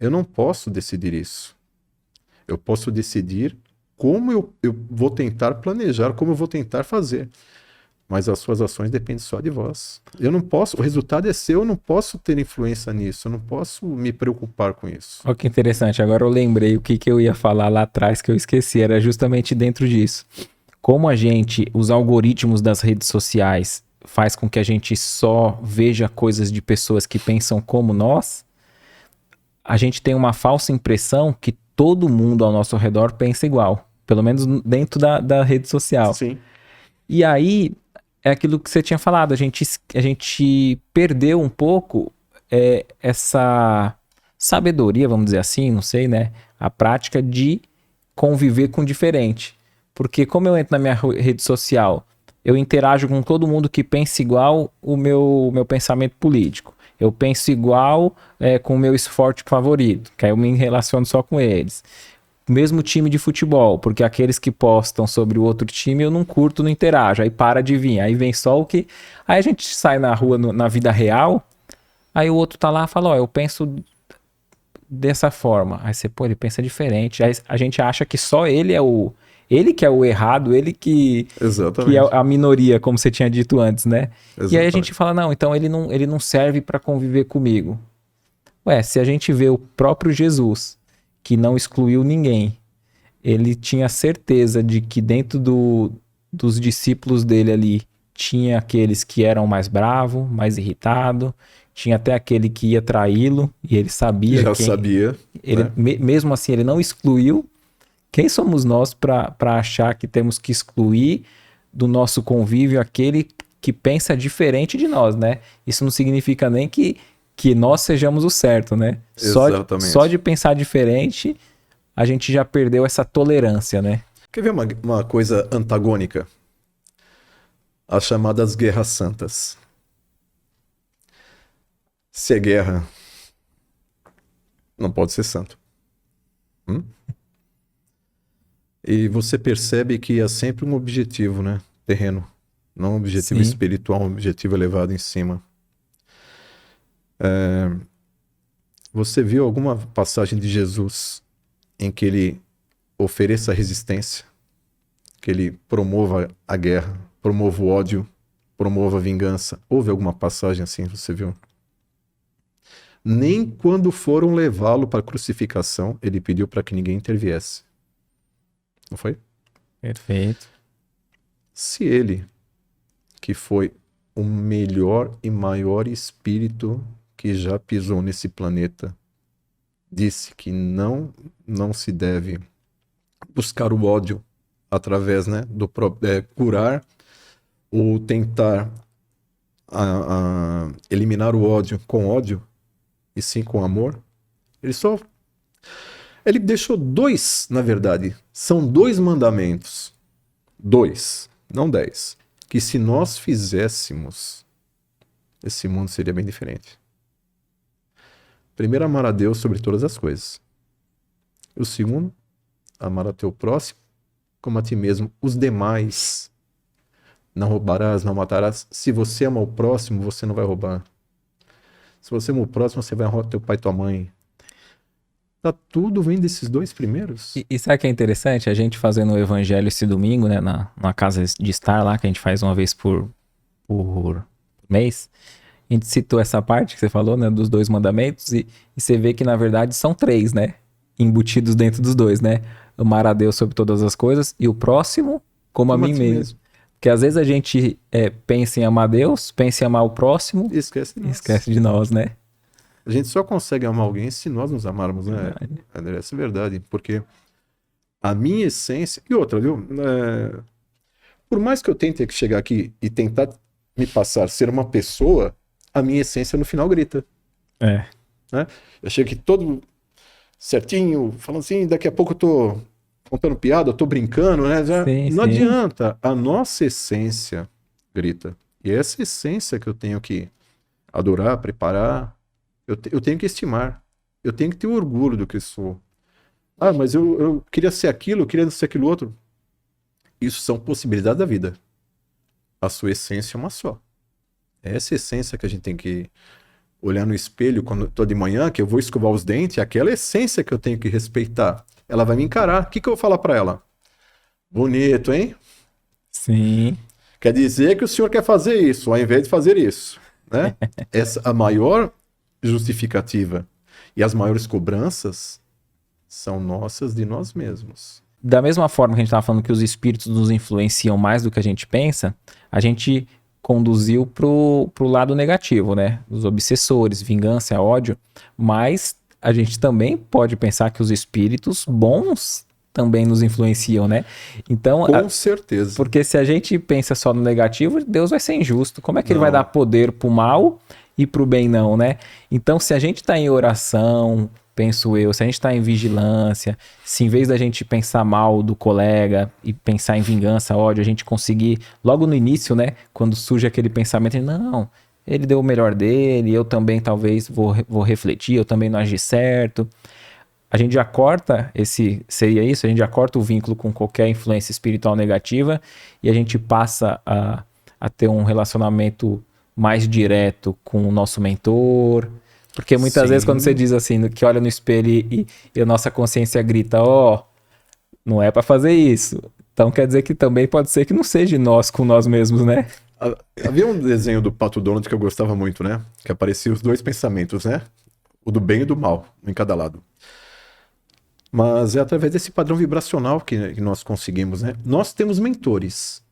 Eu não posso decidir isso. Eu posso decidir como eu vou tentar planejar, como eu vou tentar fazer. Mas as suas ações dependem só de vós. Eu não posso, o resultado é seu, eu não posso ter influência nisso, eu não posso me preocupar com isso. Olha que interessante, agora eu lembrei o que eu ia falar lá atrás que eu esqueci, era justamente dentro disso. Como os algoritmos das redes sociais faz com que a gente só veja coisas de pessoas que pensam como nós, a gente tem uma falsa impressão que todo mundo ao nosso redor pensa igual, pelo menos dentro da rede social. Sim. E aí, é aquilo que você tinha falado, a gente perdeu um pouco essa sabedoria, vamos dizer assim, não sei, né? A prática de conviver com o diferente. Porque como eu entro na minha rede social, eu interajo com todo mundo que pensa igual o meu pensamento político. Eu penso igual com o meu esporte favorito, que aí eu me relaciono só com eles. mesmo time de futebol, porque aqueles que postam sobre o outro time eu não curto, não interajo, aí para de vir, aí vem só o que... Aí a gente sai na rua, na vida real, aí o outro tá lá e fala, ó, eu penso dessa forma. Aí você, pô, ele pensa diferente. Aí a gente acha que só ele é o... Ele que é o errado, ele que é Exatamente. a minoria, como você tinha dito antes, né? E aí a gente Exatamente. fala, não, então ele não serve para conviver comigo. Ué, se a gente vê o próprio Jesus, que não excluiu ninguém, ele tinha certeza de que dentro dos discípulos dele ali tinha aqueles que eram mais bravos, mais irritados, tinha até aquele que ia traí-lo, e ele sabia Já quem. sabia, Ele, né? mesmo assim, ele não excluiu. Quem somos nós para achar que temos que excluir do nosso convívio aquele que pensa diferente de nós, né? Isso não significa nem que nós sejamos o certo, né? Só Exatamente. de pensar diferente, a gente já perdeu essa tolerância, né? Quer ver uma coisa antagônica? As chamadas guerras santas. Se é guerra, não pode ser santo. Hum? E você percebe que há sempre um objetivo, né? Terreno. Não um objetivo Sim, espiritual, um objetivo elevado em cima. Você viu alguma passagem de Jesus em que ele ofereça resistência? Que ele promova a guerra, promova o ódio, promova a vingança? Houve alguma passagem assim, você viu? Nem quando foram levá-lo para a crucificação, ele pediu para que ninguém interviesse. Não foi? perfeito. Se ele, que foi o melhor e maior espírito que já pisou nesse planeta, disse que não se deve buscar o ódio através, né, curar ou tentar eliminar o ódio com ódio e sim com amor. Ele deixou dois, na verdade, são dois mandamentos, dois, não 10, que se nós fizéssemos, esse mundo seria bem diferente. Primeiro, amar a Deus sobre todas as coisas. O segundo, amar ao teu próximo como a ti mesmo. Os demais, não roubarás, não matarás. Se você ama o próximo, você não vai roubar. Se você ama o próximo, você vai honrar teu pai e tua mãe. Tá, tudo vem desses dois primeiros. E sabe o que é interessante? A gente fazendo o evangelho esse domingo, né? Na casa de estar lá, que a gente faz uma vez por mês. A gente citou essa parte que você falou, né? Dos dois mandamentos. E você vê que, na verdade, são três, né? Embutidos dentro dos dois, né? Amar a Deus sobre todas as coisas e o próximo como a Como a mim ti mesmo. mesmo. Porque às vezes a gente pensa em amar Deus, pensa em amar o próximo E esquece de e nós. esquece de nós, né? A gente só consegue amar alguém se nós nos amarmos, né, Verdade. André? Essa é verdade. Porque a minha essência... E outra, viu? Por mais que eu tente chegar aqui e tentar me passar ser uma pessoa, a minha essência no final grita. É. Né? Eu chego aqui todo certinho, falando assim, daqui a pouco eu tô contando piada, eu tô brincando, né? Sim, Não sim. adianta, a nossa essência grita. E é essa essência que eu tenho que adorar, preparar, eu tenho que estimar, eu tenho que ter orgulho do que sou. Ah, mas eu queria ser aquilo, eu queria ser aquilo outro. Isso são possibilidades da vida. A sua essência é uma só. É essa essência que a gente tem que olhar no espelho quando eu tô de manhã, que eu vou escovar os dentes, é aquela essência que eu tenho que respeitar. Ela vai me encarar. O que eu vou falar para ela? Bonito, hein? Sim. Quer dizer que o senhor quer fazer isso, ao invés de fazer isso, né? Essa a maior justificativa e as maiores cobranças são nossas de nós mesmos. Da mesma forma que a gente estava falando que os espíritos nos influenciam mais do que a gente pensa, a gente conduziu pro lado negativo, né? Os obsessores, vingança, ódio, mas a gente também pode pensar que os espíritos bons também nos influenciam, né? Então, Com certeza. porque se a gente pensa só no negativo, Deus vai ser injusto. Como é que ele vai dar Não. poder pro mal e pro bem não, né? Então, se a gente está em oração, penso eu, se a gente está em vigilância, se em vez da gente pensar mal do colega e pensar em vingança, ódio, a gente conseguir, logo no início, né? Quando surge aquele pensamento, não, ele deu o melhor dele, eu também talvez vou refletir, eu também não agi certo. a gente já corta seria isso, a gente já corta o vínculo com qualquer influência espiritual negativa e a gente passa a ter um relacionamento mais direto com o nosso mentor. Porque muitas vezes quando você diz assim, que olha no espelho e a nossa consciência grita, não é pra fazer isso. Então quer dizer que também pode ser que não seja nós com nós mesmos, né? Havia um desenho do Pato Donald que eu gostava muito, né? Que aparecia os dois pensamentos, né? O do bem e do mal, em cada lado. Mas é através desse padrão vibracional que nós conseguimos, né? Nós temos mentores.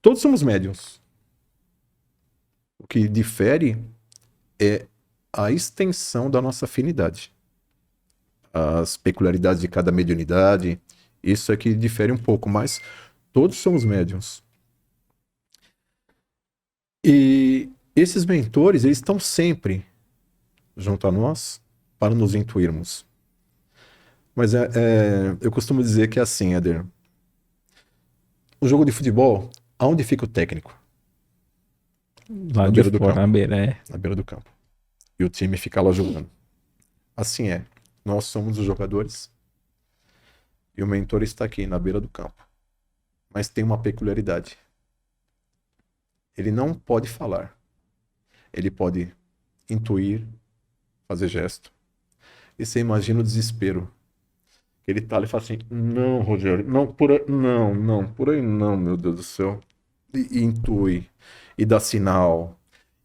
Todos somos médiuns. O que difere é a extensão da nossa afinidade. As peculiaridades de cada mediunidade, isso é que difere um pouco, mas todos somos médiuns. E esses mentores, eles estão sempre junto a nós para nos intuirmos. Mas eu costumo dizer que é assim, Éder. O jogo de futebol, aonde fica o técnico? Lá de fora, na beira, Na beira do campo. E o time fica lá jogando. Assim é. Nós somos os jogadores e o mentor está aqui, na beira do campo. Mas tem uma peculiaridade. Ele não pode falar. Ele pode intuir, fazer gesto. E você imagina o desespero. Ele tá ali e fala assim, não, Rogério, não, por aí não, meu Deus do céu. E intui, e dá sinal,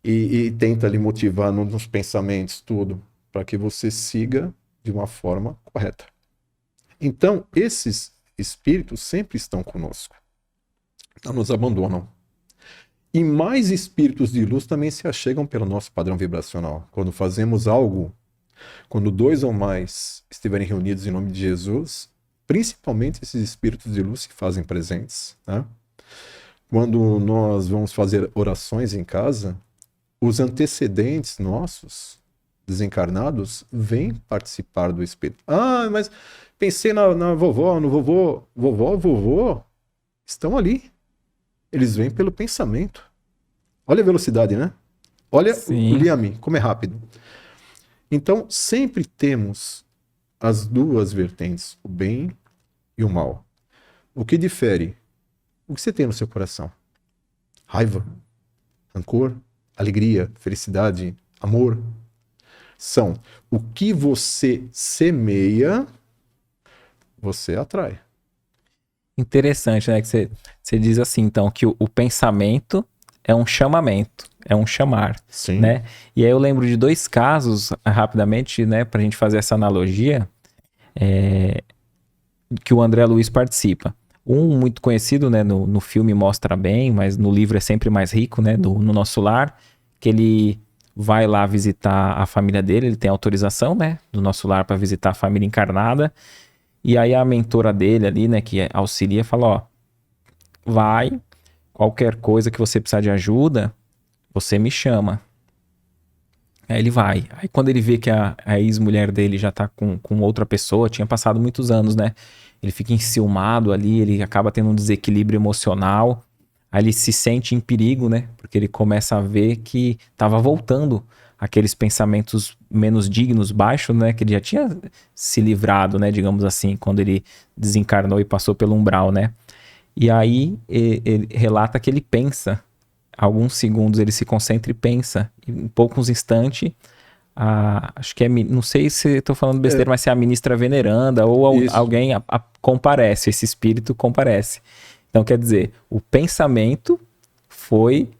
e tenta lhe motivar nos pensamentos, tudo, para que você siga de uma forma correta. Então, esses espíritos sempre estão conosco. Não nos abandonam. E mais espíritos de luz também se achegam pelo nosso padrão vibracional. Quando fazemos algo, quando 2 ou mais estiverem reunidos em nome de Jesus, principalmente esses espíritos de luz se fazem presentes, né? Quando nós vamos fazer orações em casa, os antecedentes nossos, desencarnados, vêm participar do espírito. Ah, mas pensei na vovó, no vovô. Vovô, estão ali. Eles vêm pelo pensamento. Olha a velocidade, né? Olha o Liame, como é rápido. Então, sempre temos as duas vertentes, o bem e o mal. O que difere? O que você tem no seu coração? Raiva, rancor, alegria, felicidade, amor. São o que você semeia, você atrai. Interessante, né? Que você diz assim, então, que o pensamento é um chamamento, é um chamar, Sim. Né? E aí eu lembro de 2 casos, rapidamente, né, pra gente fazer essa analogia, que o André Luiz participa. Um muito conhecido, né, no filme mostra bem, mas no livro é sempre mais rico, né, no Nosso Lar, que ele vai lá visitar a família dele, ele tem autorização, né, do Nosso Lar para visitar a família encarnada, e aí a mentora dele ali, né, que auxilia, fala, vai, qualquer coisa que você precisar de ajuda, você me chama. Aí ele vai. Aí quando ele vê que a ex-mulher dele já tá com outra pessoa, tinha passado muitos anos, né? Ele fica enciumado ali, ele acaba tendo um desequilíbrio emocional. Aí ele se sente em perigo, né? Porque ele começa a ver que tava voltando aqueles pensamentos menos dignos, baixos, né? Que ele já tinha se livrado, né? Digamos assim, quando ele desencarnou e passou pelo umbral, né? E aí ele relata que ele pensa. Alguns segundos ele se concentra e pensa. E em poucos instantes, acho que não sei se estou falando besteira, mas se é a ministra veneranda ou alguém comparece, esse espírito comparece. Então, quer dizer, o pensamento foi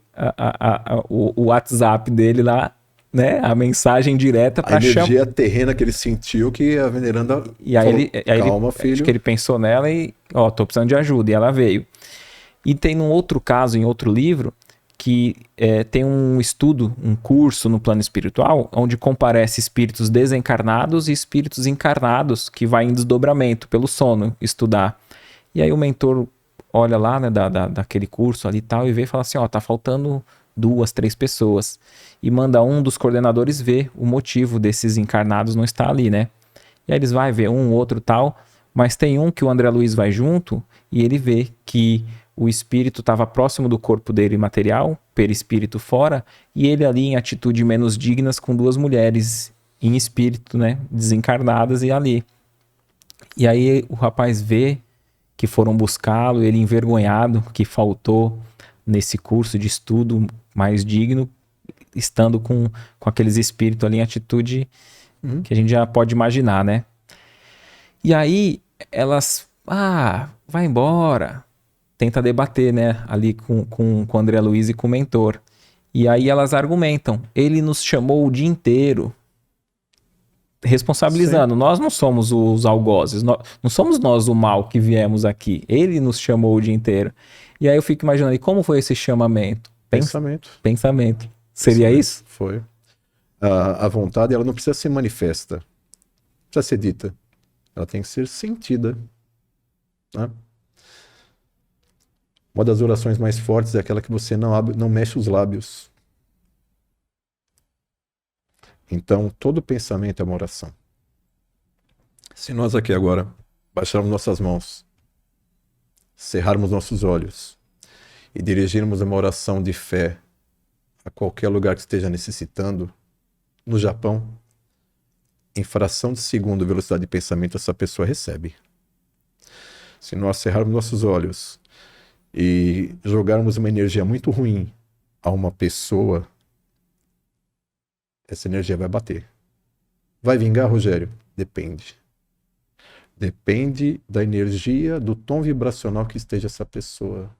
o WhatsApp dele lá, né? A mensagem direta para chamar. A energia terrena que ele sentiu que a veneranda e aí falou, calma, filho. Acho que ele pensou nela e, tô precisando de ajuda. E ela veio. E tem um outro caso, em outro livro, que tem um estudo, um curso no plano espiritual, onde comparece espíritos desencarnados e espíritos encarnados, que vai em desdobramento pelo sono estudar. E aí o mentor olha lá, né, daquele curso ali e tal, e vê e fala assim, tá faltando 2, 3 pessoas. E manda um dos coordenadores ver o motivo desses encarnados não estar ali, né? E aí eles vão ver um, outro tal, mas tem um que o André Luiz vai junto e ele vê que o espírito estava próximo do corpo dele material, perispírito fora, e ele ali em atitude menos dignas com 2 mulheres em espírito, né? Desencarnadas e ali. E aí o rapaz vê que foram buscá-lo, ele envergonhado, que faltou nesse curso de estudo mais digno, estando com aqueles espíritos ali em atitude que a gente já pode imaginar, né? E aí elas, vai embora, tenta debater, né, ali com o André Luiz e com o mentor. E aí elas argumentam, ele nos chamou o dia inteiro, responsabilizando, Sim. nós não somos os algozes, não somos nós o mal que viemos aqui, ele nos chamou o dia inteiro. E aí eu fico imaginando, e como foi esse chamamento? Pensamento. Pensamento. Seria isso? Foi. A vontade, ela não precisa ser manifesta. Precisa ser dita. Ela tem que ser sentida. Né? Uma das orações mais fortes é aquela que você não mexe os lábios. Então, todo pensamento é uma oração. Se nós aqui agora baixarmos nossas mãos, cerrarmos nossos olhos e dirigirmos uma oração de fé a qualquer lugar que esteja necessitando, no Japão, em fração de segundo, velocidade de pensamento, essa pessoa recebe. Se nós cerrarmos nossos olhos e jogarmos uma energia muito ruim a uma pessoa, essa energia vai bater. Vai vingar, Rogério? Depende. Depende da energia, do tom vibracional que esteja essa pessoa.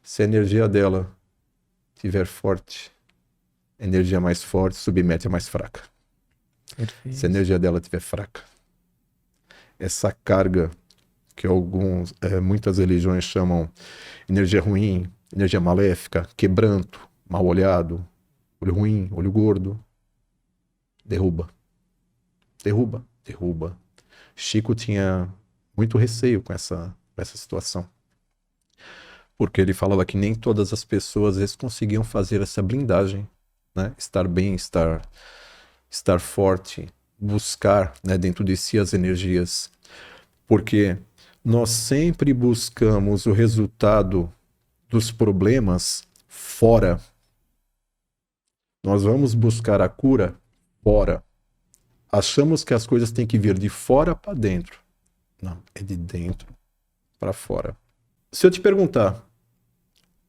Se a energia dela estiver forte, a energia mais forte submete a mais fraca. Perfeito. Se a energia dela estiver fraca, essa carga que muitas religiões chamam energia ruim, energia maléfica, quebranto, mal olhado, olho ruim, olho gordo, derruba. Derruba, derruba. Chico tinha muito receio com essa situação. Porque ele falava que nem todas as pessoas às vezes conseguiam fazer essa blindagem, né? Estar bem, estar forte, buscar, né, dentro de si as energias. Porque nós sempre buscamos o resultado dos problemas fora. Nós vamos buscar a cura fora. Achamos que as coisas têm que vir de fora para dentro. Não, é de dentro para fora. Se eu te perguntar,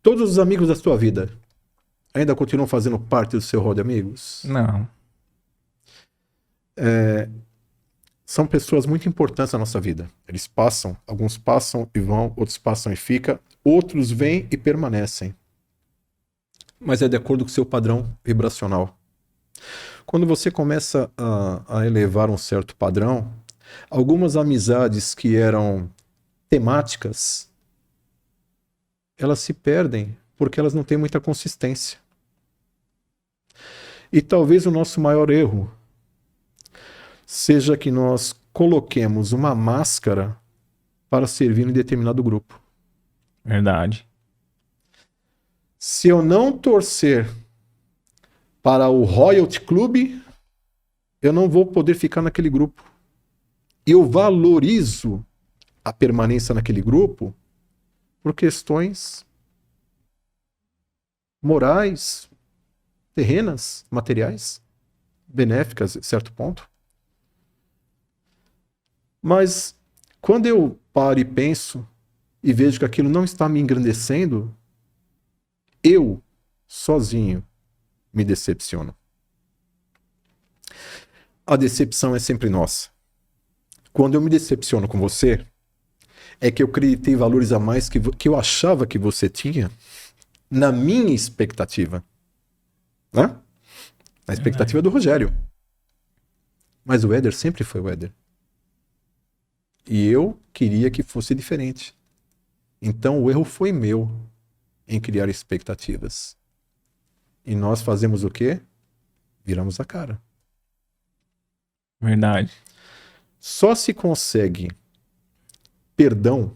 todos os amigos da sua vida ainda continuam fazendo parte do seu rol de amigos? Não. São pessoas muito importantes na nossa vida. Eles passam, alguns passam e vão, outros passam e ficam, outros vêm e permanecem. Mas é de acordo com o seu padrão vibracional. Quando você começa a elevar um certo padrão, algumas amizades que eram temáticas, elas se perdem porque elas não têm muita consistência. E talvez o nosso maior erro seja que nós coloquemos uma máscara para servir em determinado grupo. Verdade. Se eu não torcer para o Royalty Club, eu não vou poder ficar naquele grupo. Eu valorizo a permanência naquele grupo por questões morais, terrenas, materiais, benéficas, a certo ponto. Mas quando eu paro e penso e vejo que aquilo não está me engrandecendo, eu, sozinho, me decepciono. A decepção é sempre nossa. Quando eu me decepciono com você, é que eu acreditei valores a mais que eu achava que você tinha na minha expectativa. Né? Na expectativa do Rogério. Mas o Éder sempre foi o Éder. E eu queria que fosse diferente. Então o erro foi meu em criar expectativas. E nós fazemos o quê? Viramos a cara. Verdade. Só se consegue perdão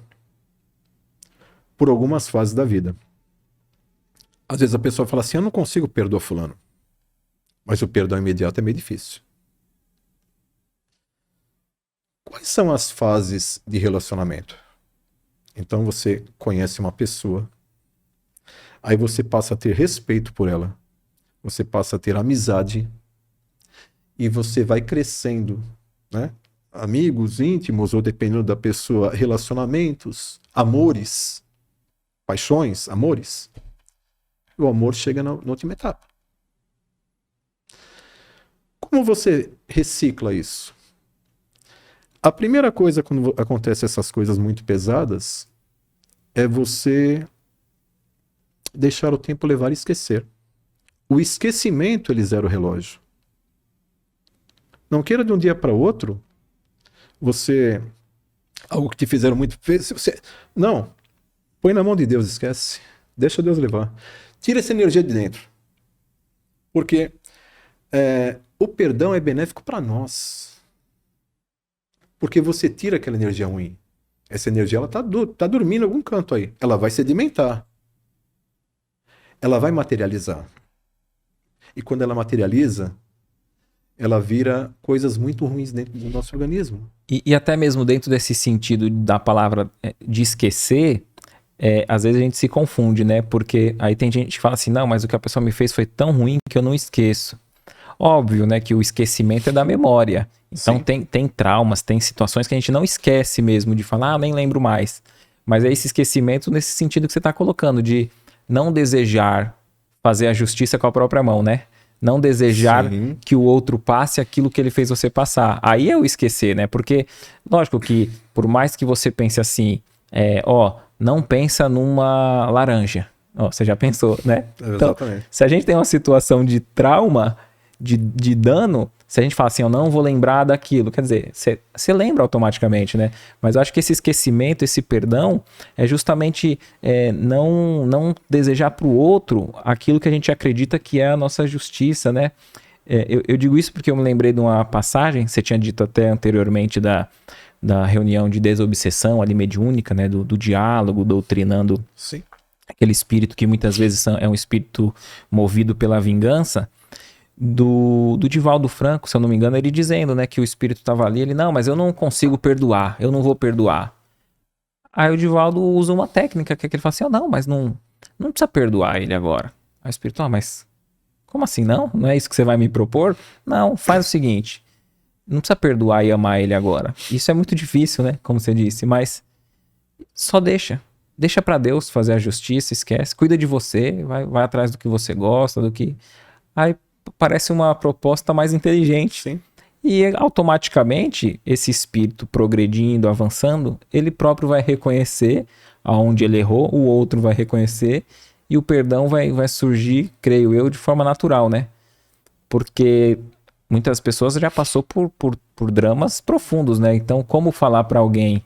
por algumas fases da vida. Às vezes a pessoa fala assim, eu não consigo perdoar fulano. Mas o perdão imediato é meio difícil. Quais são as fases de relacionamento? Então você conhece uma pessoa, aí você passa a ter respeito por ela, você passa a ter amizade, e você vai crescendo, né? Amigos íntimos, ou dependendo da pessoa, relacionamentos, amores, paixões, amores. O amor chega na última etapa. Como você recicla isso? A primeira coisa quando acontece essas coisas muito pesadas é você deixar o tempo levar e esquecer. O esquecimento, ele zera o relógio. Não queira de um dia para outro você... Algo que te fizeram muito... Não. Põe na mão de Deus, esquece. Deixa Deus levar. Tira essa energia de dentro. Porque o perdão é benéfico para nós. Porque você tira aquela energia ruim. Essa energia, ela tá dormindo em algum canto aí. Ela vai sedimentar. Ela vai materializar. E quando ela materializa, ela vira coisas muito ruins dentro do nosso organismo. E até mesmo dentro desse sentido da palavra de esquecer, às vezes a gente se confunde, né? Porque aí tem gente que fala assim, não, mas o que a pessoa me fez foi tão ruim que eu não esqueço. Óbvio, né, que o esquecimento é da memória. Então tem traumas, tem situações que a gente não esquece mesmo, de falar, nem lembro mais. Mas é esse esquecimento nesse sentido que você está colocando, de não desejar fazer a justiça com a própria mão, né? Não desejar que o outro passe aquilo que ele fez você passar. Aí é o esquecer, né? Porque, lógico que, por mais que você pense assim, não pensa numa laranja. Você já pensou, né? Então, se a gente tem uma situação de trauma, de dano, se a gente fala assim, eu não vou lembrar daquilo, quer dizer, você lembra automaticamente, né? Mas eu acho que esse esquecimento, esse perdão, é justamente não desejar para o outro aquilo que a gente acredita que é a nossa justiça, né? Eu digo isso porque eu me lembrei de uma passagem, você tinha dito até anteriormente da reunião de desobsessão ali mediúnica, né? Do diálogo, doutrinando aquele espírito que muitas vezes é um espírito movido pela vingança. Do Divaldo Franco, se eu não me engano, ele dizendo, né, que o espírito estava ali, ele, não, mas eu não consigo perdoar, eu não vou perdoar. Aí o Divaldo usa uma técnica que ele fala assim, não, mas não precisa perdoar ele agora. Aí o espírito, mas como assim, não? Não é isso que você vai me propor? Não, faz o seguinte, não precisa perdoar e amar ele agora. Isso é muito difícil, né, como você disse, mas só deixa pra Deus fazer a justiça, esquece, cuida de você, vai atrás do que você gosta, do que... Aí parece uma proposta mais inteligente. Sim. E automaticamente, esse espírito progredindo, avançando, ele próprio vai reconhecer aonde ele errou, o outro vai reconhecer, e o perdão vai surgir, creio eu, de forma natural, né? Porque muitas pessoas já passou por dramas profundos, né? Então, como falar para alguém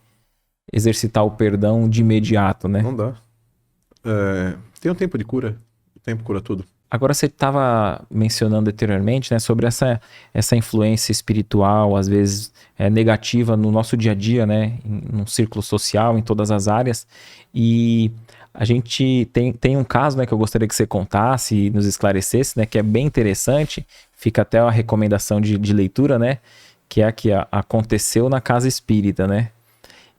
exercitar o perdão de imediato, né? Não dá. Tem um tempo de cura. O tempo cura tudo. Agora você estava mencionando anteriormente, né, sobre essa influência espiritual, às vezes negativa no nosso dia a dia, né, num círculo social, em todas as áreas. E a gente tem um caso, né, que eu gostaria que você contasse e nos esclarecesse, né, que é bem interessante. Fica até uma recomendação de leitura, né, que é a que aconteceu na Casa Espírita, né.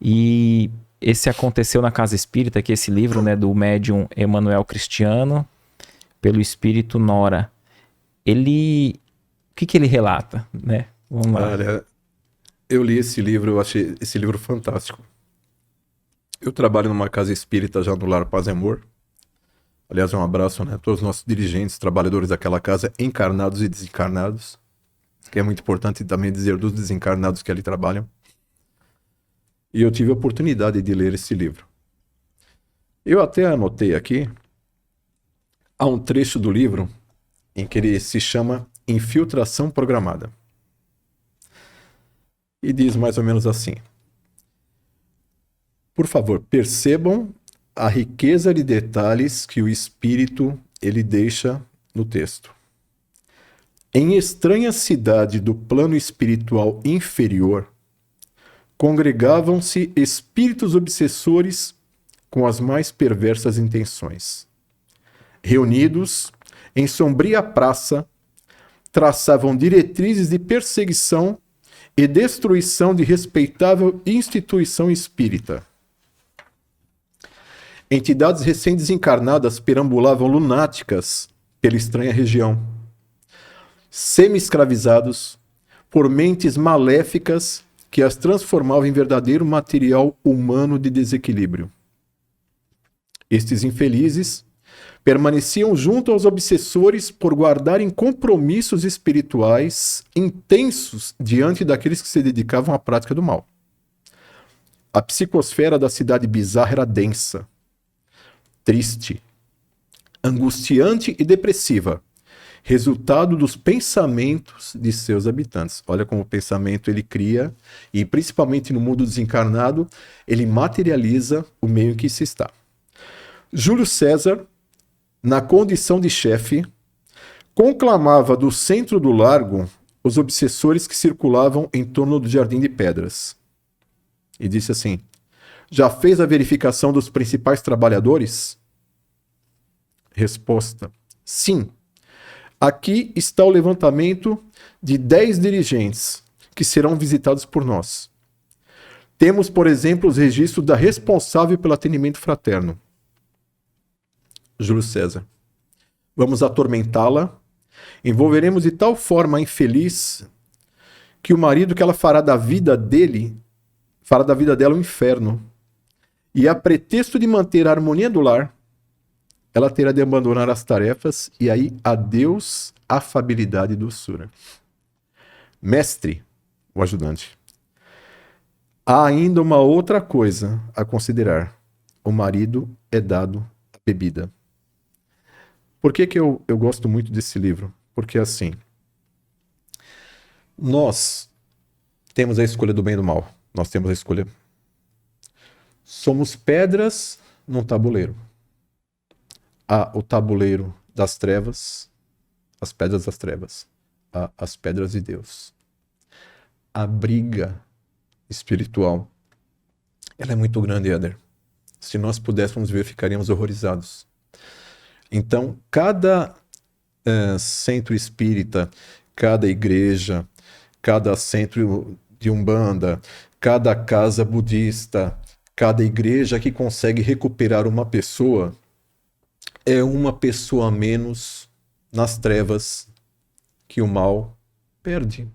E esse Aconteceu na Casa Espírita, que é esse livro, né, do médium Emanuel Cristiano, pelo espírito Nora. O que ele relata, né? Vamos lá. Olha, eu li esse livro, eu achei esse livro fantástico. Eu trabalho numa casa espírita já no Lar Paz e Amor. Aliás, um abraço, né, a todos os nossos dirigentes, trabalhadores daquela casa, encarnados e desencarnados, que é muito importante também dizer dos desencarnados que ali trabalham. E eu tive a oportunidade de ler esse livro. Eu até anotei aqui. Há um trecho do livro em que ele se chama Infiltração Programada. E diz mais ou menos assim: por favor, percebam a riqueza de detalhes que o espírito ele deixa no texto. Em estranha cidade do plano espiritual inferior, congregavam-se espíritos obsessores com as mais perversas intenções. Reunidos em sombria praça, traçavam diretrizes de perseguição e destruição de respeitável instituição espírita. Entidades recém-desencarnadas perambulavam lunáticas pela estranha região. Semi-escravizados, por mentes maléficas que as transformavam em verdadeiro material humano de desequilíbrio. Estes infelizes permaneciam junto aos obsessores por guardarem compromissos espirituais intensos diante daqueles que se dedicavam à prática do mal. A psicosfera da cidade bizarra era densa, triste, angustiante e depressiva, resultado dos pensamentos de seus habitantes. Olha como o pensamento ele cria, e principalmente no mundo desencarnado, ele materializa o meio em que se está. Júlio César, na condição de chefe, conclamava do centro do largo os obsessores que circulavam em torno do Jardim de Pedras. E disse assim: já fez a verificação dos principais trabalhadores? Resposta: sim. Aqui está o levantamento de 10 dirigentes que serão visitados por nós. Temos, por exemplo, os registros da responsável pelo atendimento fraterno. Júlio César: vamos atormentá-la, envolveremos de tal forma a infeliz que o marido que ela fará da vida dela um inferno. E a pretexto de manter a harmonia do lar, ela terá de abandonar as tarefas e aí adeus afabilidade e doçura. Mestre, o ajudante, há ainda uma outra coisa a considerar. O marido é dado à bebida. Por que eu gosto muito desse livro? Porque assim, nós temos a escolha do bem e do mal. Nós temos a escolha. Somos pedras num tabuleiro. Há o tabuleiro das trevas, as pedras das trevas. Há as pedras de Deus. A briga espiritual, ela é muito grande, Éder. Se nós pudéssemos ver, ficaríamos horrorizados. Então, cada centro espírita, cada igreja, cada centro de umbanda, cada casa budista, cada igreja que consegue recuperar uma pessoa, é uma pessoa a menos nas trevas que o mal perde.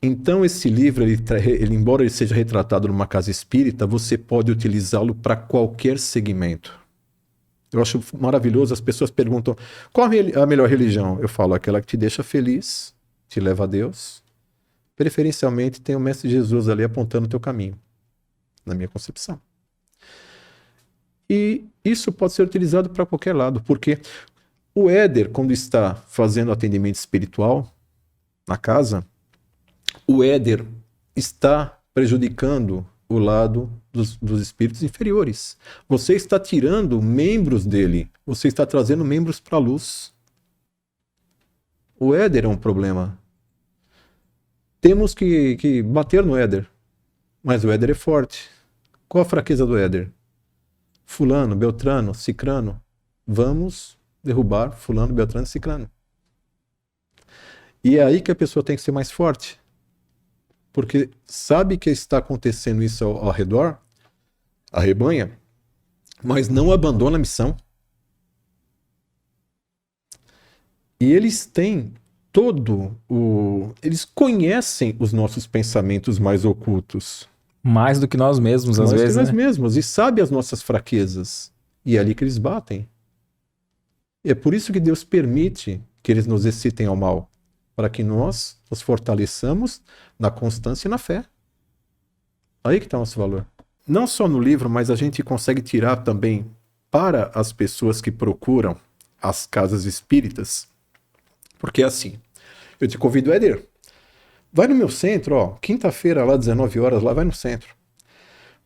Então esse livro, ele, embora ele seja retratado numa casa espírita, você pode utilizá-lo para qualquer segmento. Eu acho maravilhoso, as pessoas perguntam, qual a melhor religião? Eu falo, aquela que te deixa feliz, te leva a Deus. Preferencialmente tem o Mestre Jesus ali apontando o teu caminho, na minha concepção. E isso pode ser utilizado para qualquer lado, porque o Éder, quando está fazendo atendimento espiritual na casa, o Éder está prejudicando o lado dos espíritos inferiores. Você está tirando membros dele, você está trazendo membros para a luz. O Éder é um problema. Temos que bater no Éder, mas o Éder é forte. Qual a fraqueza do Éder? Fulano, Beltrano, Cicrano. Vamos derrubar Fulano, Beltrano e Cicrano. E é aí que a pessoa tem que ser mais forte. Porque sabe que está acontecendo isso ao redor, arrebanha, mas não abandona a missão. E eles têm eles conhecem os nossos pensamentos mais ocultos. Mais do que nós mesmos, às vezes, Mais do que né? nós mesmos. E sabem as nossas fraquezas. E é ali que eles batem. E é por isso que Deus permite que eles nos excitem ao mal. Para que nós nos fortaleçamos na constância e na fé. Aí que está o nosso valor. Não só no livro, mas a gente consegue tirar também para as pessoas que procuram as casas espíritas. Porque é assim, eu te convido, Éder, vai no meu centro, ó, quinta-feira lá, 19 horas, lá vai no centro.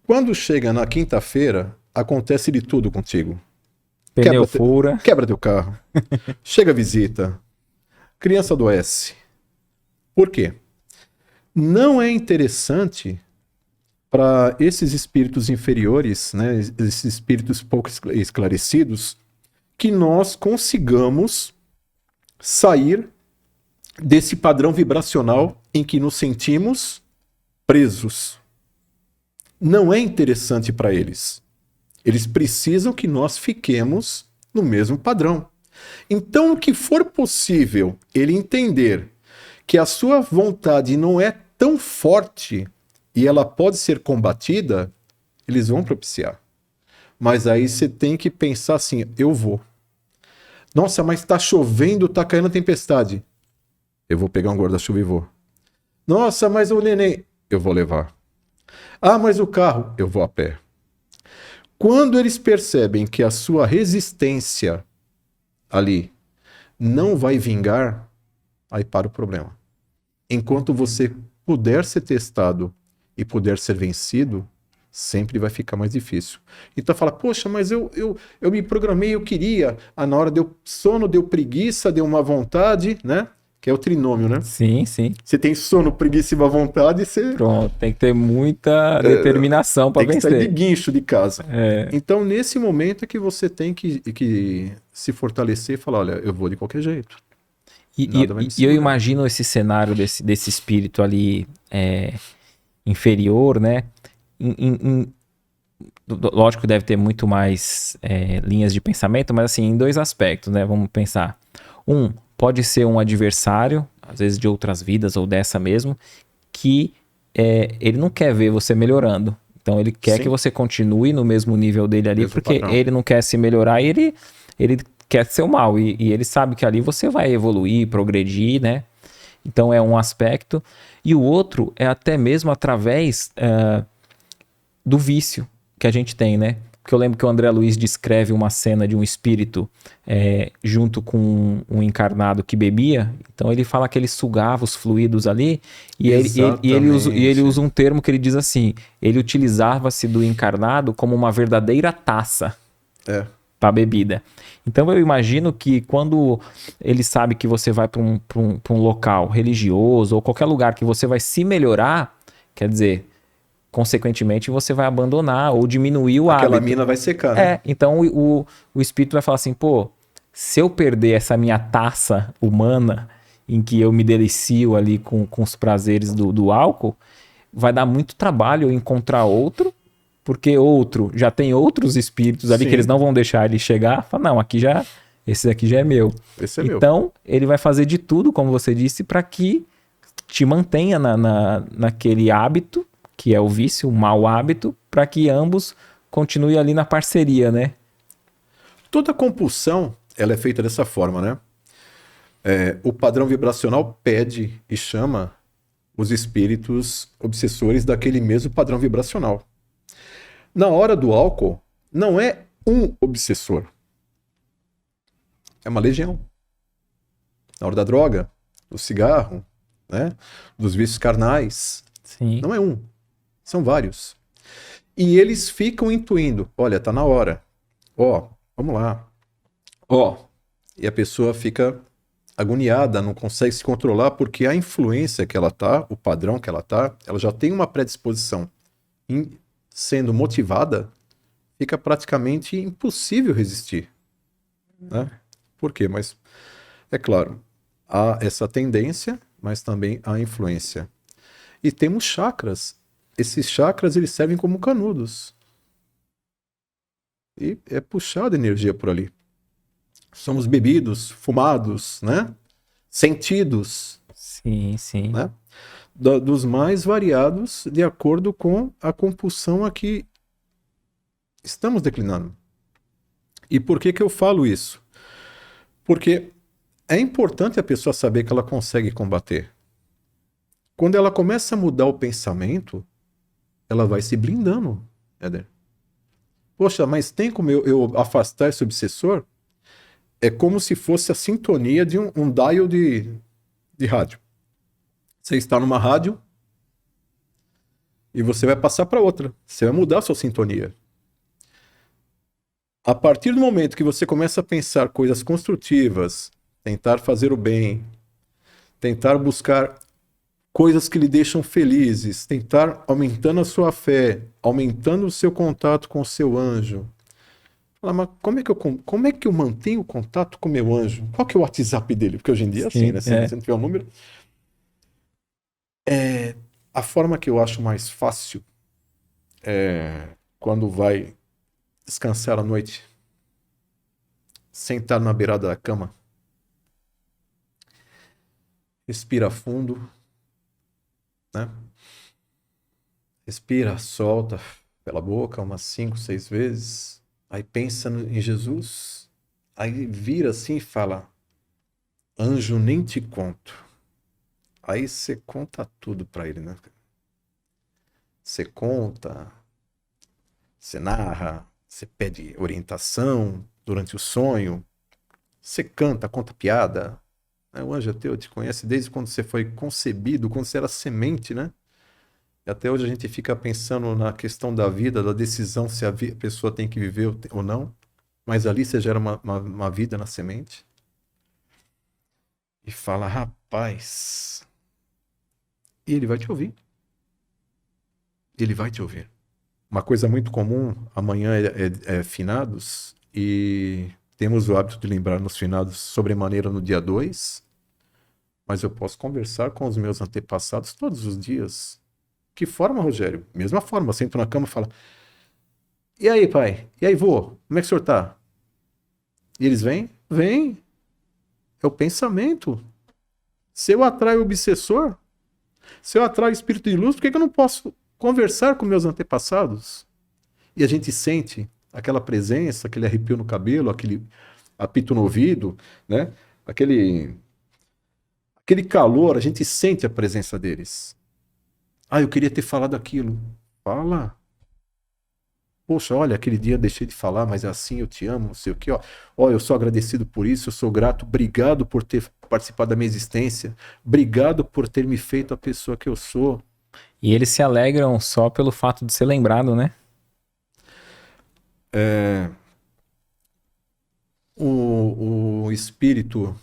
Quando chega na quinta-feira, acontece de tudo contigo. Pneu fura. Quebra teu carro. Chega a visita. Criança adoece. Por quê? Não é interessante para esses espíritos inferiores, né, esses espíritos pouco esclarecidos, que nós consigamos sair desse padrão vibracional em que nos sentimos presos. Não é interessante para eles. Eles precisam que nós fiquemos no mesmo padrão. Então, o que for possível ele entender que a sua vontade não é tão forte e ela pode ser combatida, eles vão propiciar. Mas aí você tem que pensar assim, eu vou. Nossa, mas tá chovendo, tá caindo a tempestade. Eu vou pegar um guarda-chuva e vou. Nossa, mas o neném, eu vou levar. Ah, mas o carro, eu vou a pé. Quando eles percebem que a sua resistência ali não vai vingar, aí para o problema. Enquanto você puder ser testado e puder ser vencido, sempre vai ficar mais difícil. Então fala, poxa, mas eu me programei, eu queria. Ah, na hora deu sono, deu preguiça, deu má vontade, né? Que é o trinômio, né? Sim, sim. Você tem sono, preguiça e má vontade, você Pronto, tem que ter muita determinação para tem que sair de vencer. guincho de casa. É. Então, nesse momento é que você tem que se fortalecer e falar, olha, eu vou de qualquer jeito. Nada vai me E eu segurar. imagino esse cenário desse espírito ali inferior, né? Lógico que deve ter muito mais linhas de pensamento, mas assim, em dois aspectos, né? Vamos pensar. Um, pode ser um adversário, às vezes de outras vidas ou dessa mesmo, que ele não quer ver você melhorando. Então ele quer Sim. que você continue no mesmo nível dele ali, Mesmo porque padrão. ele não quer se melhorar e ele quer seu mal. E ele sabe que ali você vai evoluir, progredir, né? Então é um aspecto. E o outro é até mesmo através do vício que a gente tem, né? Porque eu lembro que o André Luiz descreve uma cena de um espírito junto com um encarnado que bebia. Então ele fala que ele sugava os fluidos ali e ele usa um termo que ele diz assim: ele utilizava-se do encarnado como uma verdadeira taça para bebida. Então eu imagino que quando ele sabe que você vai para um local religioso ou qualquer lugar que você vai se melhorar, quer dizer, consequentemente você vai abandonar ou diminuir o Aquela hábito. mina vai secar, né? Então o espírito vai falar assim, pô, se eu perder essa minha taça humana em que eu me delicio ali com os prazeres do álcool, vai dar muito trabalho eu encontrar outro, porque outro já tem outros espíritos ali Sim. que eles não vão deixar ele chegar. Fala, não, esse aqui já é meu. Esse é meu. Então, ele vai fazer de tudo, como você disse, para que te mantenha naquele hábito, que é o vício, o mau hábito, para que ambos continuem ali na parceria, né? Toda compulsão, ela é feita dessa forma, né? O padrão vibracional pede e chama os espíritos obsessores daquele mesmo padrão vibracional. Na hora do álcool, não é um obsessor. É uma legião. Na hora da droga, do cigarro, né? Dos vícios carnais, Sim. não é um. São vários. E eles ficam intuindo, olha, tá na hora. Ó, vamos lá. Ó, e a pessoa fica agoniada, não consegue se controlar porque a influência que ela tá, o padrão que ela tá, ela já tem uma predisposição. Sendo motivada, fica praticamente impossível resistir. Né? Por quê? Mas, é claro, há essa tendência, mas também há influência. E temos chakras. Esses chakras, eles servem como canudos. E é puxada energia por ali. Somos bebidos, fumados, né? Sentidos. Sim, sim. Né? Dos mais variados, de acordo com a compulsão a que estamos declinando. E por que eu falo isso? Porque é importante a pessoa saber que ela consegue combater. Quando ela começa a mudar o pensamento, ela vai se blindando, Éder. Poxa, mas tem como eu afastar esse obsessor? É como se fosse a sintonia de um dial de rádio. Você está numa rádio e você vai passar para outra. Você vai mudar a sua sintonia. A partir do momento que você começa a pensar coisas construtivas, tentar fazer o bem, tentar buscar coisas que lhe deixam felizes, tentar aumentando a sua fé, aumentando o seu contato com o seu anjo. Fala, mas como é que eu mantenho o contato com o meu anjo? Qual que é o WhatsApp dele? Porque hoje em dia é assim, né? Se você não tiver um número. A forma que eu acho mais fácil é quando vai descansar à noite. sentar na beirada da cama, respira fundo, né? Respira, solta pela boca umas 5, 6 vezes. Aí pensa em Jesus. Aí vira assim e fala: anjo, nem te conto. Aí você conta tudo pra ele, né? Você conta, você narra, você pede orientação durante o sonho, você canta, conta piada. O anjo é teu, te conhece desde quando você foi concebido, quando você era semente, né? E até hoje a gente fica pensando na questão da vida, da decisão se a pessoa tem que viver ou não. Mas ali você gera uma vida na semente. E fala, rapaz. E ele vai te ouvir. Ele vai te ouvir. Uma coisa muito comum, amanhã é finados. E temos o hábito de lembrar nos finados sobremaneira no dia 2. Mas eu posso conversar com os meus antepassados todos os dias. Que forma, Rogério? Mesma forma, eu sento na cama e falo: e aí, pai? E aí, vô? Como é que o senhor tá? E eles vêm? Vêm. É o pensamento. Se eu atraio o obsessor, se eu atraio o espírito de luz, por que eu não posso conversar com meus antepassados? E a gente sente aquela presença, aquele arrepio no cabelo, aquele apito no ouvido, né? Aquele calor, a gente sente a presença deles. Ah, eu queria ter falado aquilo. Fala. Poxa, olha, aquele dia eu deixei de falar, mas é assim, eu te amo, não sei o quê, ó. Ó, eu sou agradecido por isso, eu sou grato, obrigado por ter participado da minha existência, obrigado por ter me feito a pessoa que eu sou. E eles se alegram só pelo fato de ser lembrado, né? O espírito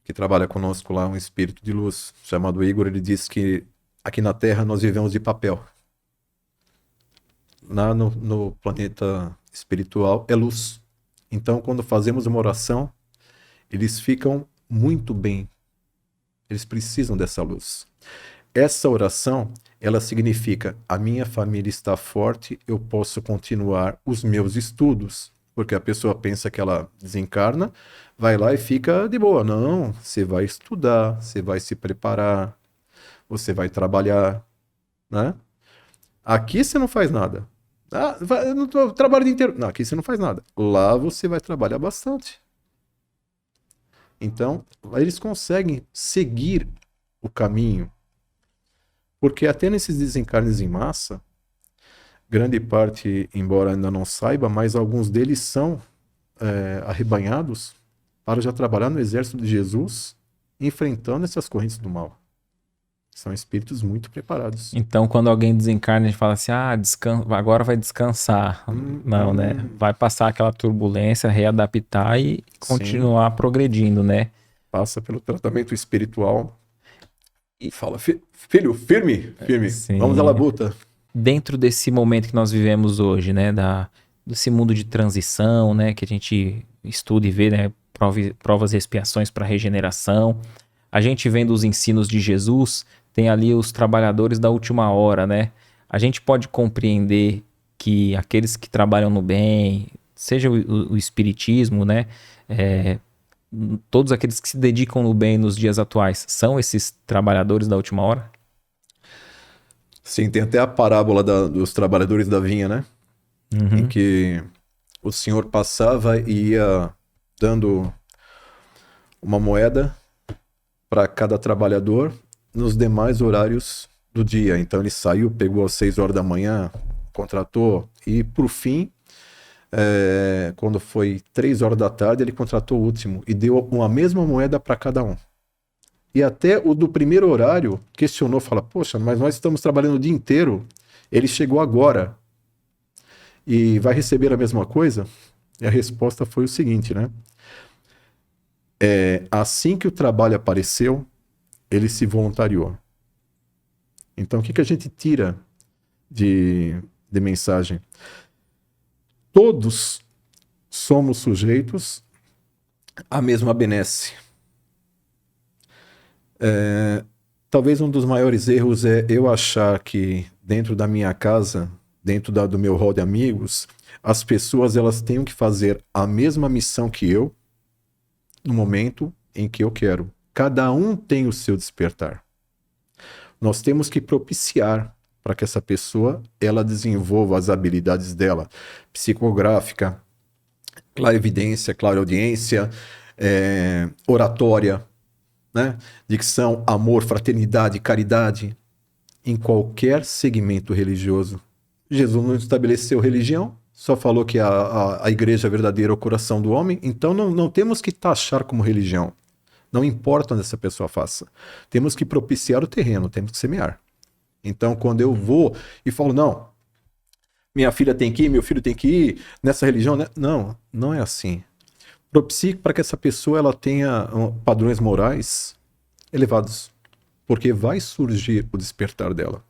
que trabalha conosco lá, um espírito de luz, chamado Igor, ele diz que aqui na Terra nós vivemos de papel. Lá no planeta espiritual é luz. Então, quando fazemos uma oração, eles ficam muito bem. Eles precisam dessa luz. Essa oração, ela significa: a minha família está forte, eu posso continuar os meus estudos. Porque a pessoa pensa que ela desencarna, vai lá e fica de boa. Não, você vai estudar, você vai se preparar, você vai trabalhar, né? Aqui você não faz nada. Ah, eu não trabalho o dia inteiro. Não, aqui você não faz nada. Lá você vai trabalhar bastante. Então, eles conseguem seguir o caminho. Porque até nesses desencarnes em massa, grande parte, embora ainda não saiba, mas alguns deles são arrebanhados para já trabalhar no exército de Jesus, enfrentando essas correntes do mal. São espíritos muito preparados. Então, quando alguém desencarna, a gente fala assim: agora vai descansar. Não, né? Vai passar aquela turbulência, readaptar e continuar progredindo, né? Passa pelo tratamento espiritual e fala: filho, firme. Sim. Vamos à labuta. Dentro desse momento que nós vivemos hoje, né? Desse mundo de transição, né? Que a gente estuda e vê, né? Provas e expiações para regeneração. A gente vendo os ensinos de Jesus, tem ali os trabalhadores da última hora, né? A gente pode compreender que aqueles que trabalham no bem, seja o espiritismo, né? Todos aqueles que se dedicam no bem nos dias atuais, são esses trabalhadores da última hora? Sim, tem até a parábola dos trabalhadores da vinha, né? Uhum. Em que o senhor passava e ia dando uma moeda para cada trabalhador nos demais horários do dia. Então ele saiu, pegou às 6 horas da manhã, contratou, e por fim, quando foi 3 horas da tarde, ele contratou o último e deu a mesma moeda para cada um. E até o do primeiro horário questionou, fala: poxa, mas nós estamos trabalhando o dia inteiro, ele chegou agora e vai receber a mesma coisa? E a resposta foi o seguinte, né? Assim que o trabalho apareceu, ele se voluntariou. Então, o que a gente tira de mensagem? Todos somos sujeitos à mesma benesse. Talvez um dos maiores erros é eu achar que dentro da minha casa dentro do meu rol de amigos, as pessoas elas têm que fazer a mesma missão que eu no momento em que eu quero. Cada um tem o seu despertar. Nós temos que propiciar para que essa pessoa ela desenvolva as habilidades dela, psicográfica, clarividência, clareaudiência, oratória, né? Dicção, amor, fraternidade, caridade, em qualquer segmento religioso. Jesus não estabeleceu religião, só falou que a igreja verdadeira é o coração do homem, então não temos que taxar como religião. Não importa onde essa pessoa faça. Temos que propiciar o terreno, temos que semear. Então, quando eu vou e falo, não, minha filha tem que ir, meu filho tem que ir nessa religião, né? Não é assim. Propicie para que essa pessoa ela tenha padrões morais elevados, porque vai surgir o despertar dela.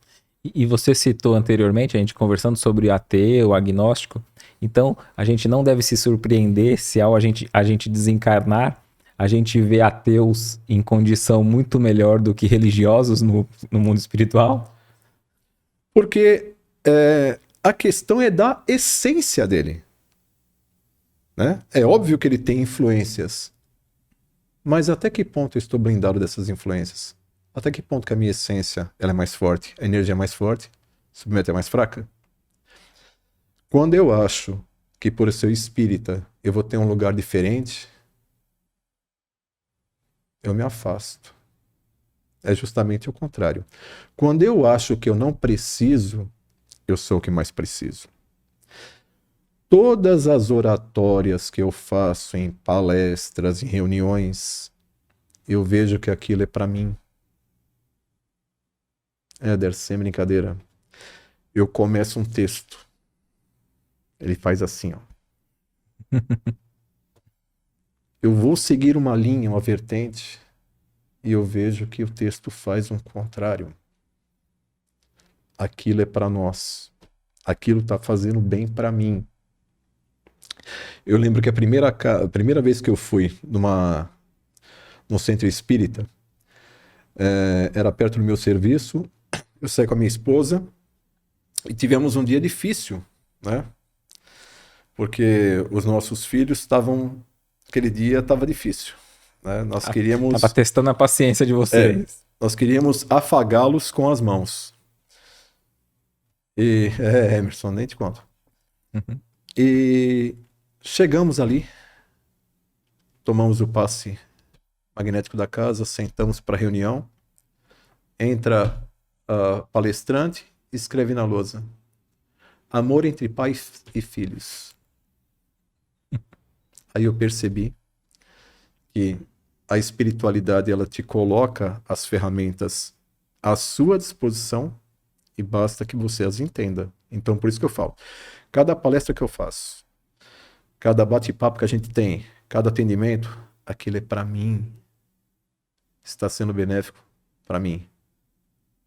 E você citou anteriormente, a gente conversando sobre ateu, agnóstico, então a gente não deve se surpreender se ao a gente desencarnar, a gente vê ateus em condição muito melhor do que religiosos no mundo espiritual? Porque a questão é da essência dele. Né? É óbvio que ele tem influências. Mas até que ponto eu estou blindado dessas influências? Até que ponto que a minha essência ela é mais forte? A energia é mais forte? A submeta é mais fraca? Quando eu acho que por ser espírita eu vou ter um lugar diferente, eu me afasto. É justamente o contrário. Quando eu acho que eu não preciso, eu sou o que mais preciso. Todas as oratórias que eu faço em palestras, em reuniões, eu vejo que aquilo é para mim. Éder, sem brincadeira. Eu começo um texto. Ele faz assim, ó. Eu vou seguir uma linha, uma vertente, e eu vejo que o texto faz um contrário. Aquilo é para nós. Aquilo está fazendo bem para mim. Eu lembro que a primeira vez que eu fui num centro espírita, era perto do meu serviço, eu saí com a minha esposa e tivemos um dia difícil, né? Porque os nossos filhos estavam... Aquele dia estava difícil, né? Nós queríamos... Estava testando a paciência de vocês. Nós queríamos afagá-los com as mãos. E... Emerson, nem te conto. Uhum. E chegamos ali, tomamos o passe magnético da casa, sentamos para a reunião, entra a palestrante, escreve na lousa: amor entre pais e filhos. Aí eu percebi que a espiritualidade ela te coloca as ferramentas à sua disposição e basta que você as entenda. Então por isso que eu falo, cada palestra que eu faço, cada bate-papo que a gente tem, cada atendimento, aquilo é para mim. Está sendo benéfico para mim.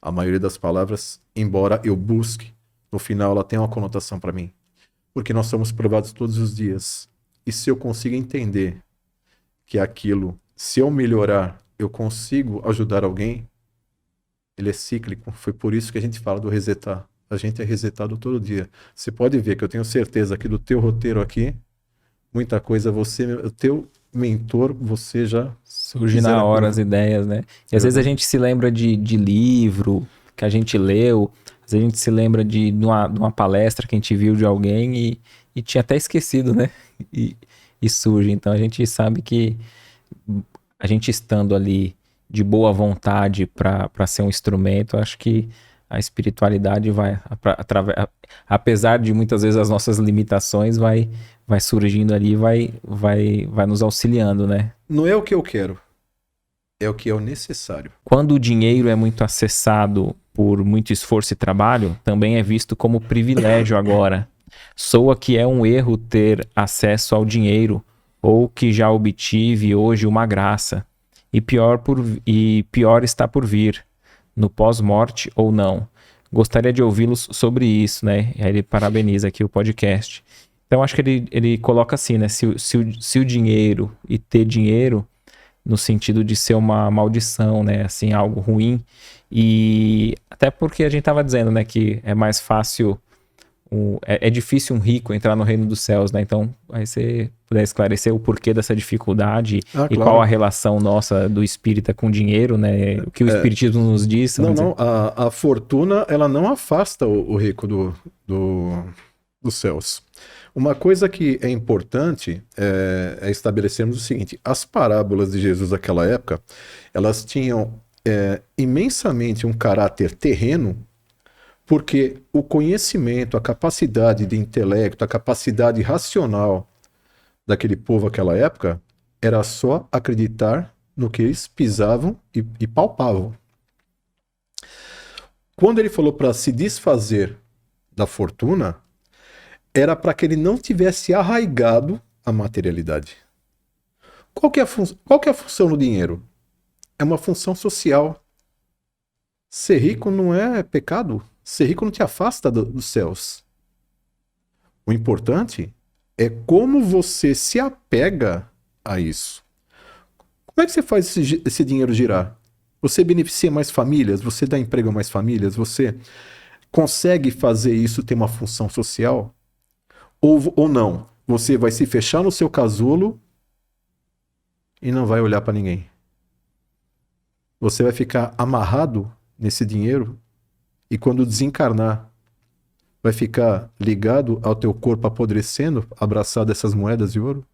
A maioria das palavras, embora eu busque, no final ela tem uma conotação para mim. Porque nós somos provados todos os dias. E se eu consigo entender que aquilo, se eu melhorar, eu consigo ajudar alguém, ele é cíclico. Foi por isso que a gente fala do resetar. A gente é resetado todo dia. Você pode ver que eu tenho certeza que do teu roteiro aqui, muita coisa, o teu mentor, você já... Surge na hora as ideias, né? E às vezes a gente se lembra de livro que a gente leu, às vezes a gente se lembra de uma palestra que a gente viu de alguém e tinha até esquecido, né? E surge. Então a gente sabe que a gente estando ali de boa vontade para ser um instrumento, acho que a espiritualidade vai, apesar de muitas vezes as nossas limitações, vai surgindo ali e vai nos auxiliando, né? Não é o que eu quero, é o que é o necessário. Quando o dinheiro é muito acessado por muito esforço e trabalho, também é visto como privilégio agora. Soa que é um erro ter acesso ao dinheiro, ou que já obtive hoje uma graça, e pior está por vir, no pós-morte ou não. Gostaria de ouvi-los sobre isso, né? Aí ele parabeniza aqui o podcast. Então acho que ele coloca assim, né? Se o dinheiro e ter dinheiro, no sentido de ser uma maldição, né? Assim, algo ruim. E até porque a gente estava dizendo, né? Que é mais fácil É difícil um rico entrar no reino dos céus, né? Então, aí você puder esclarecer o porquê dessa dificuldade e qual Claro. a relação nossa do espírita com o dinheiro, né? O que o espiritismo nos diz. Não, a fortuna, ela não afasta o rico dos céus. Uma coisa que é importante é estabelecermos o seguinte: as parábolas de Jesus daquela época, elas tinham imensamente um caráter terreno, porque o conhecimento, a capacidade de intelecto, a capacidade racional daquele povo naquela época era só acreditar no que eles pisavam e palpavam. Quando ele falou para se desfazer da fortuna, era para que ele não tivesse arraigado a materialidade. Qual que é a função do dinheiro? É uma função social. Ser rico não é pecado. Ser rico não te afasta dos céus. O importante é como você se apega a isso. Como é que você faz esse dinheiro girar? Você beneficia mais famílias? Você dá emprego a mais famílias? Você consegue fazer isso ter uma função social? Ou não? Você vai se fechar no seu casulo e não vai olhar para ninguém. Você vai ficar amarrado nesse dinheiro e quando desencarnar, vai ficar ligado ao teu corpo apodrecendo, abraçado a essas moedas de ouro?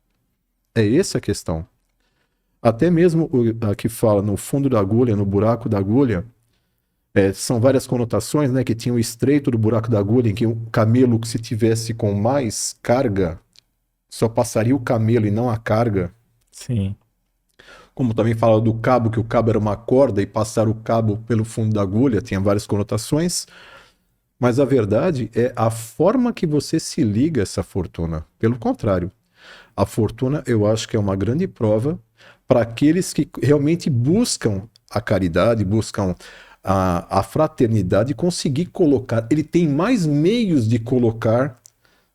É essa a questão. Até mesmo a que fala no fundo da agulha, no buraco da agulha, são várias conotações, né? Que tinha o estreito do buraco da agulha, em que o camelo, que se tivesse com mais carga, só passaria o camelo e não a carga. Sim. Como também fala do cabo, que o cabo era uma corda e passar o cabo pelo fundo da agulha, tinha várias conotações. Mas a verdade é a forma que você se liga a essa fortuna. Pelo contrário, a fortuna eu acho que é uma grande prova para aqueles que realmente buscam a caridade, buscam a fraternidade, conseguir colocar. Ele tem mais meios de colocar,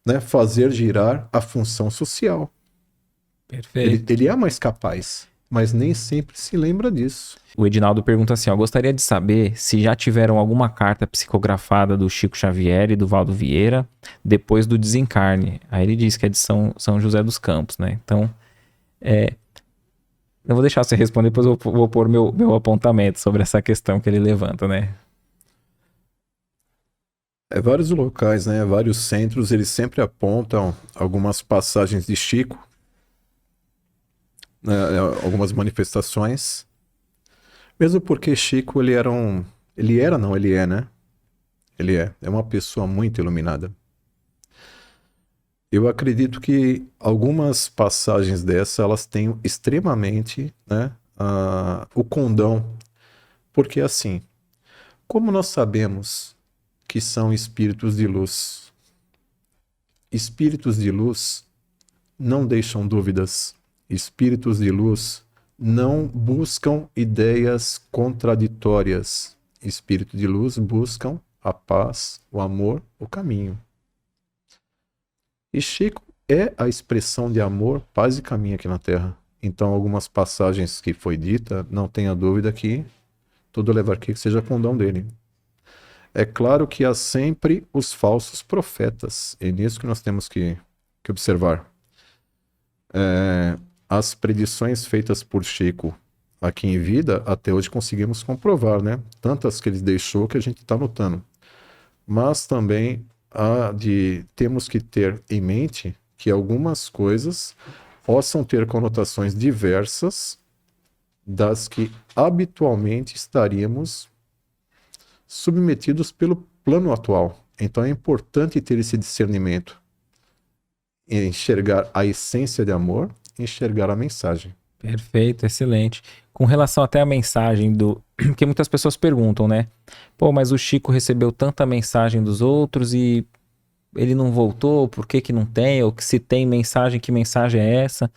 né, fazer girar a função social. Perfeito. Ele é mais capaz, mas nem sempre se lembra disso. O Edinaldo pergunta assim, ó, gostaria de saber se já tiveram alguma carta psicografada do Chico Xavier e do Valdo Vieira depois do desencarne. Aí ele diz que é de São José dos Campos, né? Então, eu vou deixar você responder, depois eu vou pôr meu apontamento sobre essa questão que ele levanta, né? Vários locais, né? Vários centros, eles sempre apontam algumas passagens de Chico, né? Algumas manifestações. Mesmo porque Chico, ele é, né? Ele é uma pessoa muito iluminada. Eu acredito que algumas passagens dessas, elas têm extremamente, né, o condão. Porque assim, como nós sabemos que são espíritos de luz não deixam dúvidas. Espíritos de luz não buscam ideias contraditórias. Espíritos de luz buscam a paz, o amor, o caminho. E Chico é a expressão de amor, paz e caminho aqui na Terra. Então, algumas passagens que foi dita, não tenha dúvida que tudo leva aqui que seja condão dele. É claro que há sempre os falsos profetas. É nisso que nós temos que observar. As predições feitas por Chico aqui em vida, até hoje conseguimos comprovar, né? Tantas que ele deixou que a gente está notando. Mas também temos que ter em mente que algumas coisas possam ter conotações diversas das que habitualmente estaríamos submetidos pelo plano atual. Então é importante ter esse discernimento, enxergar a essência de amor, enxergar a mensagem. Perfeito, excelente. Com relação até à mensagem que muitas pessoas perguntam, né? Pô, mas o Chico recebeu tanta mensagem dos outros e ele não voltou, por que que não tem? Ou que se tem mensagem, que mensagem é essa?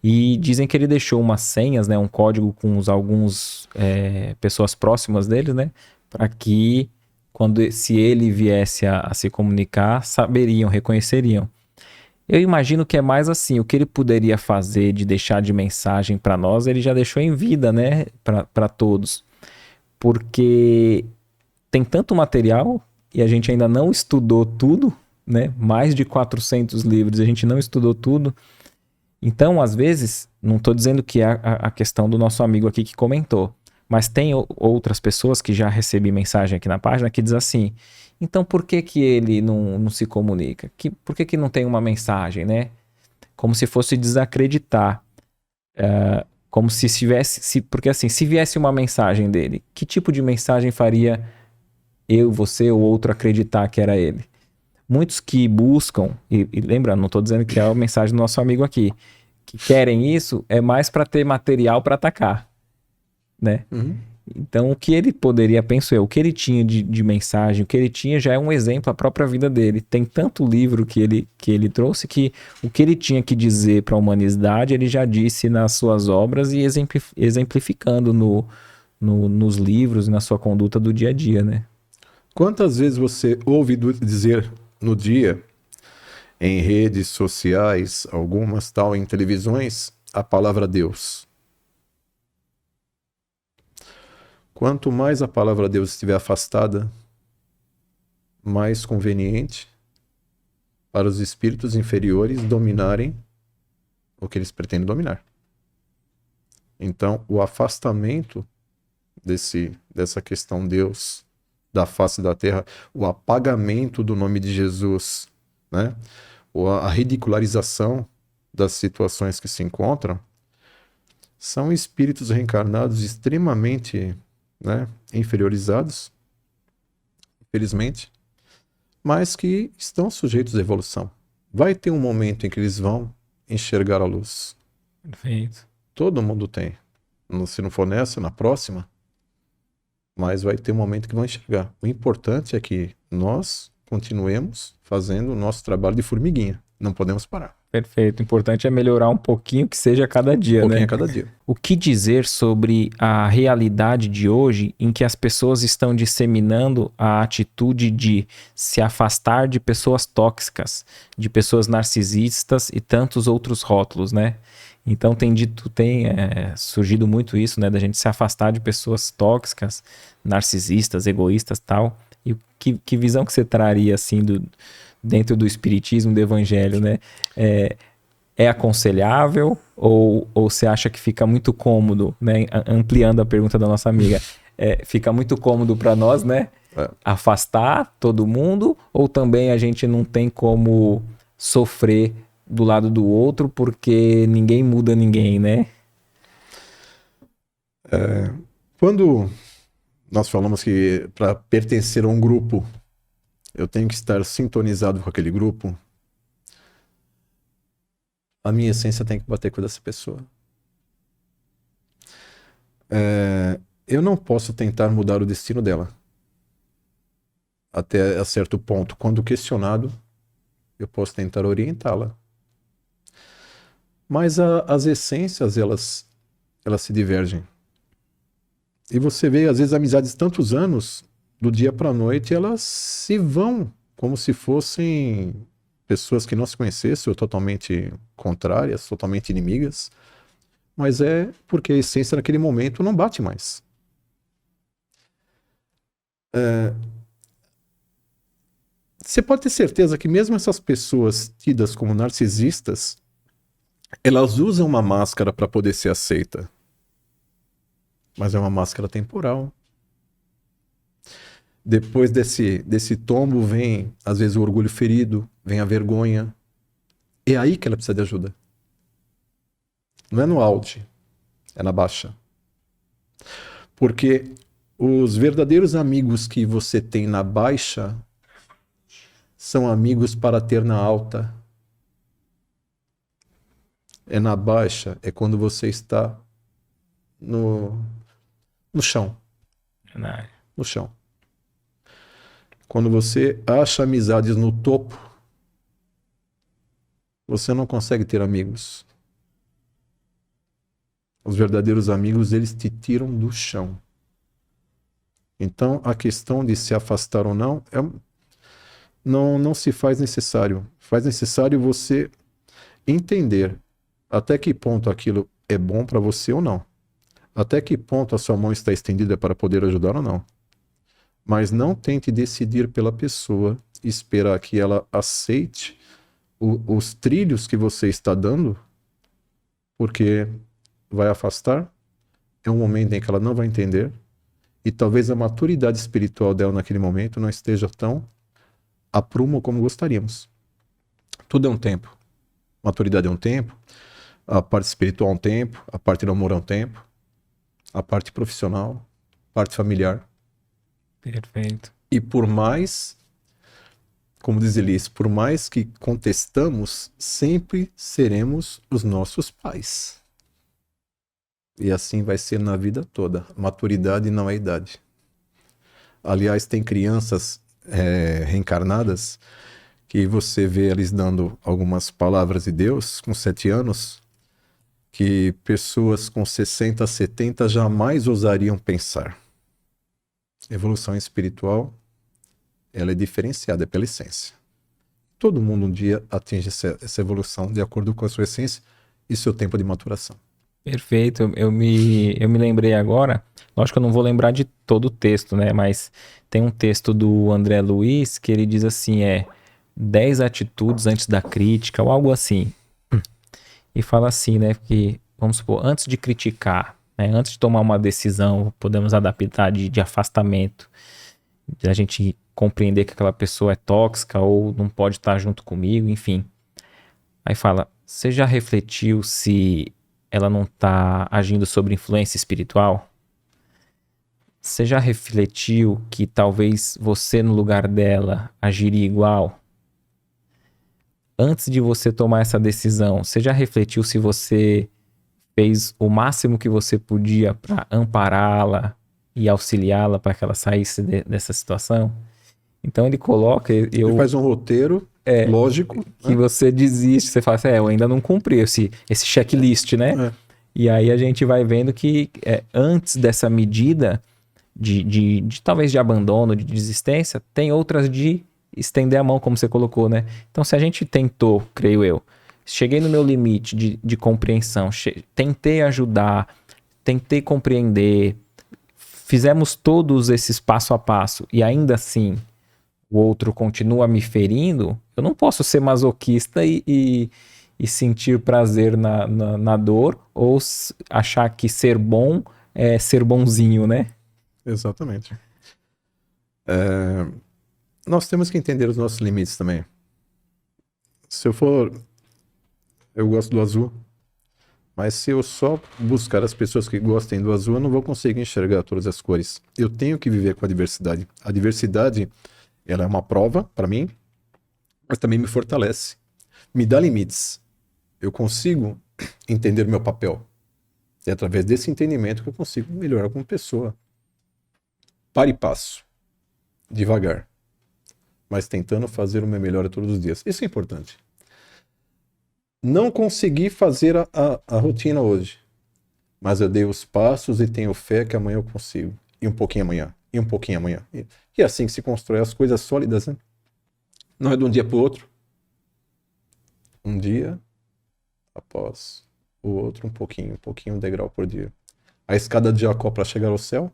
E dizem que ele deixou umas senhas, né? Um código com alguns pessoas próximas dele, né? Para que, se ele viesse a se comunicar, saberiam, reconheceriam. Eu imagino que é mais assim, o que ele poderia fazer de deixar de mensagem para nós, ele já deixou em vida, né? Para todos. Porque tem tanto material e a gente ainda não estudou tudo, né? Mais de 400 livros, a gente não estudou tudo. Então, às vezes, não estou dizendo que é a questão do nosso amigo aqui que comentou, mas tem outras pessoas que já recebi mensagem aqui na página que diz assim, então por que que ele não se comunica? Por que que não tem uma mensagem, né? Como se fosse desacreditar. Como se tivesse... porque assim, se viesse uma mensagem dele, que tipo de mensagem faria eu, você ou outro acreditar que era ele? Muitos que buscam, e lembra, não estou dizendo que é a mensagem do nosso amigo aqui, que querem isso é mais para ter material para atacar, né? Uhum. Então, o que ele poderia, penso eu, o que ele tinha de mensagem, o que ele tinha já é um exemplo, a própria vida dele. Tem tanto livro que ele trouxe que o que ele tinha que dizer para a humanidade, ele já disse nas suas obras e exemplificando nos livros e na sua conduta do dia a dia, né? Quantas vezes você ouve dizer no dia, em redes sociais, algumas tal, em televisões, a palavra Deus? Quanto mais a palavra Deus estiver afastada, mais conveniente para os espíritos inferiores dominarem o que eles pretendem dominar. Então, o afastamento dessa questão Deus da face da terra, o apagamento do nome de Jesus, né? Ou a ridicularização das situações que se encontram, são espíritos reencarnados extremamente, né, inferiorizados, infelizmente, mas que estão sujeitos à evolução. Vai ter um momento em que eles vão enxergar a luz. Perfeito. Todo mundo tem. Se não for nessa, na próxima, mas vai ter um momento que vão enxergar. O importante é que nós continuemos fazendo o nosso trabalho de formiguinha. Não podemos parar. Perfeito. O importante é melhorar um pouquinho, que seja a cada dia, Um pouquinho né? a cada dia. O que dizer sobre a realidade de hoje em que as pessoas estão disseminando a atitude de se afastar de pessoas tóxicas, de pessoas narcisistas e tantos outros rótulos, né? Então tem surgido muito isso, né? Da gente se afastar de pessoas tóxicas, narcisistas, egoístas e tal. E que visão que você traria, assim, dentro do espiritismo, do evangelho, né? É aconselhável ou você acha que fica muito cômodo, né? Ampliando a pergunta da nossa amiga, fica muito cômodo para nós, né? Afastar todo mundo, ou também a gente não tem como sofrer do lado do outro porque ninguém muda ninguém, né? Quando nós falamos que para pertencer a um grupo, eu tenho que estar sintonizado com aquele grupo, a minha essência tem que bater com essa pessoa. Eu não posso tentar mudar o destino dela. Até a certo ponto. Quando questionado, eu posso tentar orientá-la. Mas as essências, elas se divergem. E você vê, às vezes, amizades tantos anos, do dia para a noite, elas se vão como se fossem pessoas que não se conhecessem, ou totalmente contrárias, totalmente inimigas. Mas é porque a essência naquele momento não bate mais. Você pode ter certeza que mesmo essas pessoas tidas como narcisistas, elas usam uma máscara para poder ser aceita. Mas é uma máscara temporal. Depois desse tombo vem, às vezes, o orgulho ferido, vem a vergonha. É aí que ela precisa de ajuda. Não é no auge, é na baixa. Porque os verdadeiros amigos que você tem na baixa são amigos para ter na alta. É na baixa, é quando você está no chão. No chão. Quando você acha amizades no topo, você não consegue ter amigos. Os verdadeiros amigos, eles te tiram do chão. Então, a questão de se afastar ou não, não se faz necessário. Faz necessário você entender até que ponto aquilo é bom para você ou não. Até que ponto a sua mão está estendida para poder ajudar ou não. Mas não tente decidir pela pessoa e esperar que ela aceite os trilhos que você está dando, porque vai afastar. É um momento em que ela não vai entender. E talvez a maturidade espiritual dela naquele momento não esteja tão a prumo como gostaríamos. Tudo é um tempo. Maturidade é um tempo, a parte espiritual é um tempo, a parte do amor é um tempo, a parte profissional, a parte familiar. Perfeito. E por mais, como diz Elis, por mais que contestamos, sempre seremos os nossos pais. E assim vai ser na vida toda. Maturidade não é idade. Aliás, tem crianças reencarnadas que você vê eles dando algumas palavras de Deus com 7 anos, que pessoas com 60, 70 jamais ousariam pensar. Evolução espiritual, ela é diferenciada pela essência. Todo mundo um dia atinge essa evolução de acordo com a sua essência e seu tempo de maturação. Perfeito. Eu me lembrei agora, lógico que eu não vou lembrar de todo o texto, né? Mas tem um texto do André Luiz que ele diz assim, 10 atitudes antes da crítica, ou algo assim. E fala assim, né? Que, vamos supor, antes de criticar, né, antes de tomar uma decisão, podemos adaptar de afastamento, de a gente compreender que aquela pessoa é tóxica ou não pode estar junto comigo, enfim. Aí fala, você já refletiu se ela não está agindo sob influência espiritual? Você já refletiu que talvez você no lugar dela agiria igual? Antes de você tomar essa decisão, você já refletiu se você fez o máximo que você podia para ampará-la e auxiliá-la para que ela saísse dessa situação? Então ele coloca, Ele faz um roteiro lógico, que né? você desiste, você fala assim, eu ainda não cumpri esse checklist, né? É, E aí a gente vai vendo que antes dessa medida de talvez de abandono, de desistência, tem outras de estender a mão, como você colocou, né? Então se a gente tentou, creio eu, cheguei no meu limite de compreensão, tentei ajudar, tentei compreender, fizemos todos esses passo a passo e ainda assim o outro continua me ferindo, eu não posso ser masoquista e sentir prazer na dor ou achar que ser bom é ser bonzinho, né? exatamente. Nós temos que entender os nossos limites também. Se eu for... Eu gosto do azul, mas se eu só buscar as pessoas que gostem do azul, eu não vou conseguir enxergar todas as cores. Eu tenho que viver com a diversidade. A diversidade, ela é uma prova para mim, mas também me fortalece. Me dá limites. Eu consigo entender meu papel. É através desse entendimento que eu consigo melhorar como pessoa. Para e passo. Devagar. Mas tentando fazer o meu melhor todos os dias. Isso é importante. Não consegui fazer a rotina hoje, mas eu dei os passos e tenho fé que amanhã eu consigo. E um pouquinho amanhã. E um pouquinho amanhã. E é assim que se constrói as coisas sólidas, né? Não é de um dia para o outro. Um dia após o outro, um pouquinho, um degrau por dia. A escada de Jacó para chegar ao céu.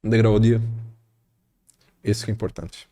Um degrau ao dia. Esse que é importante.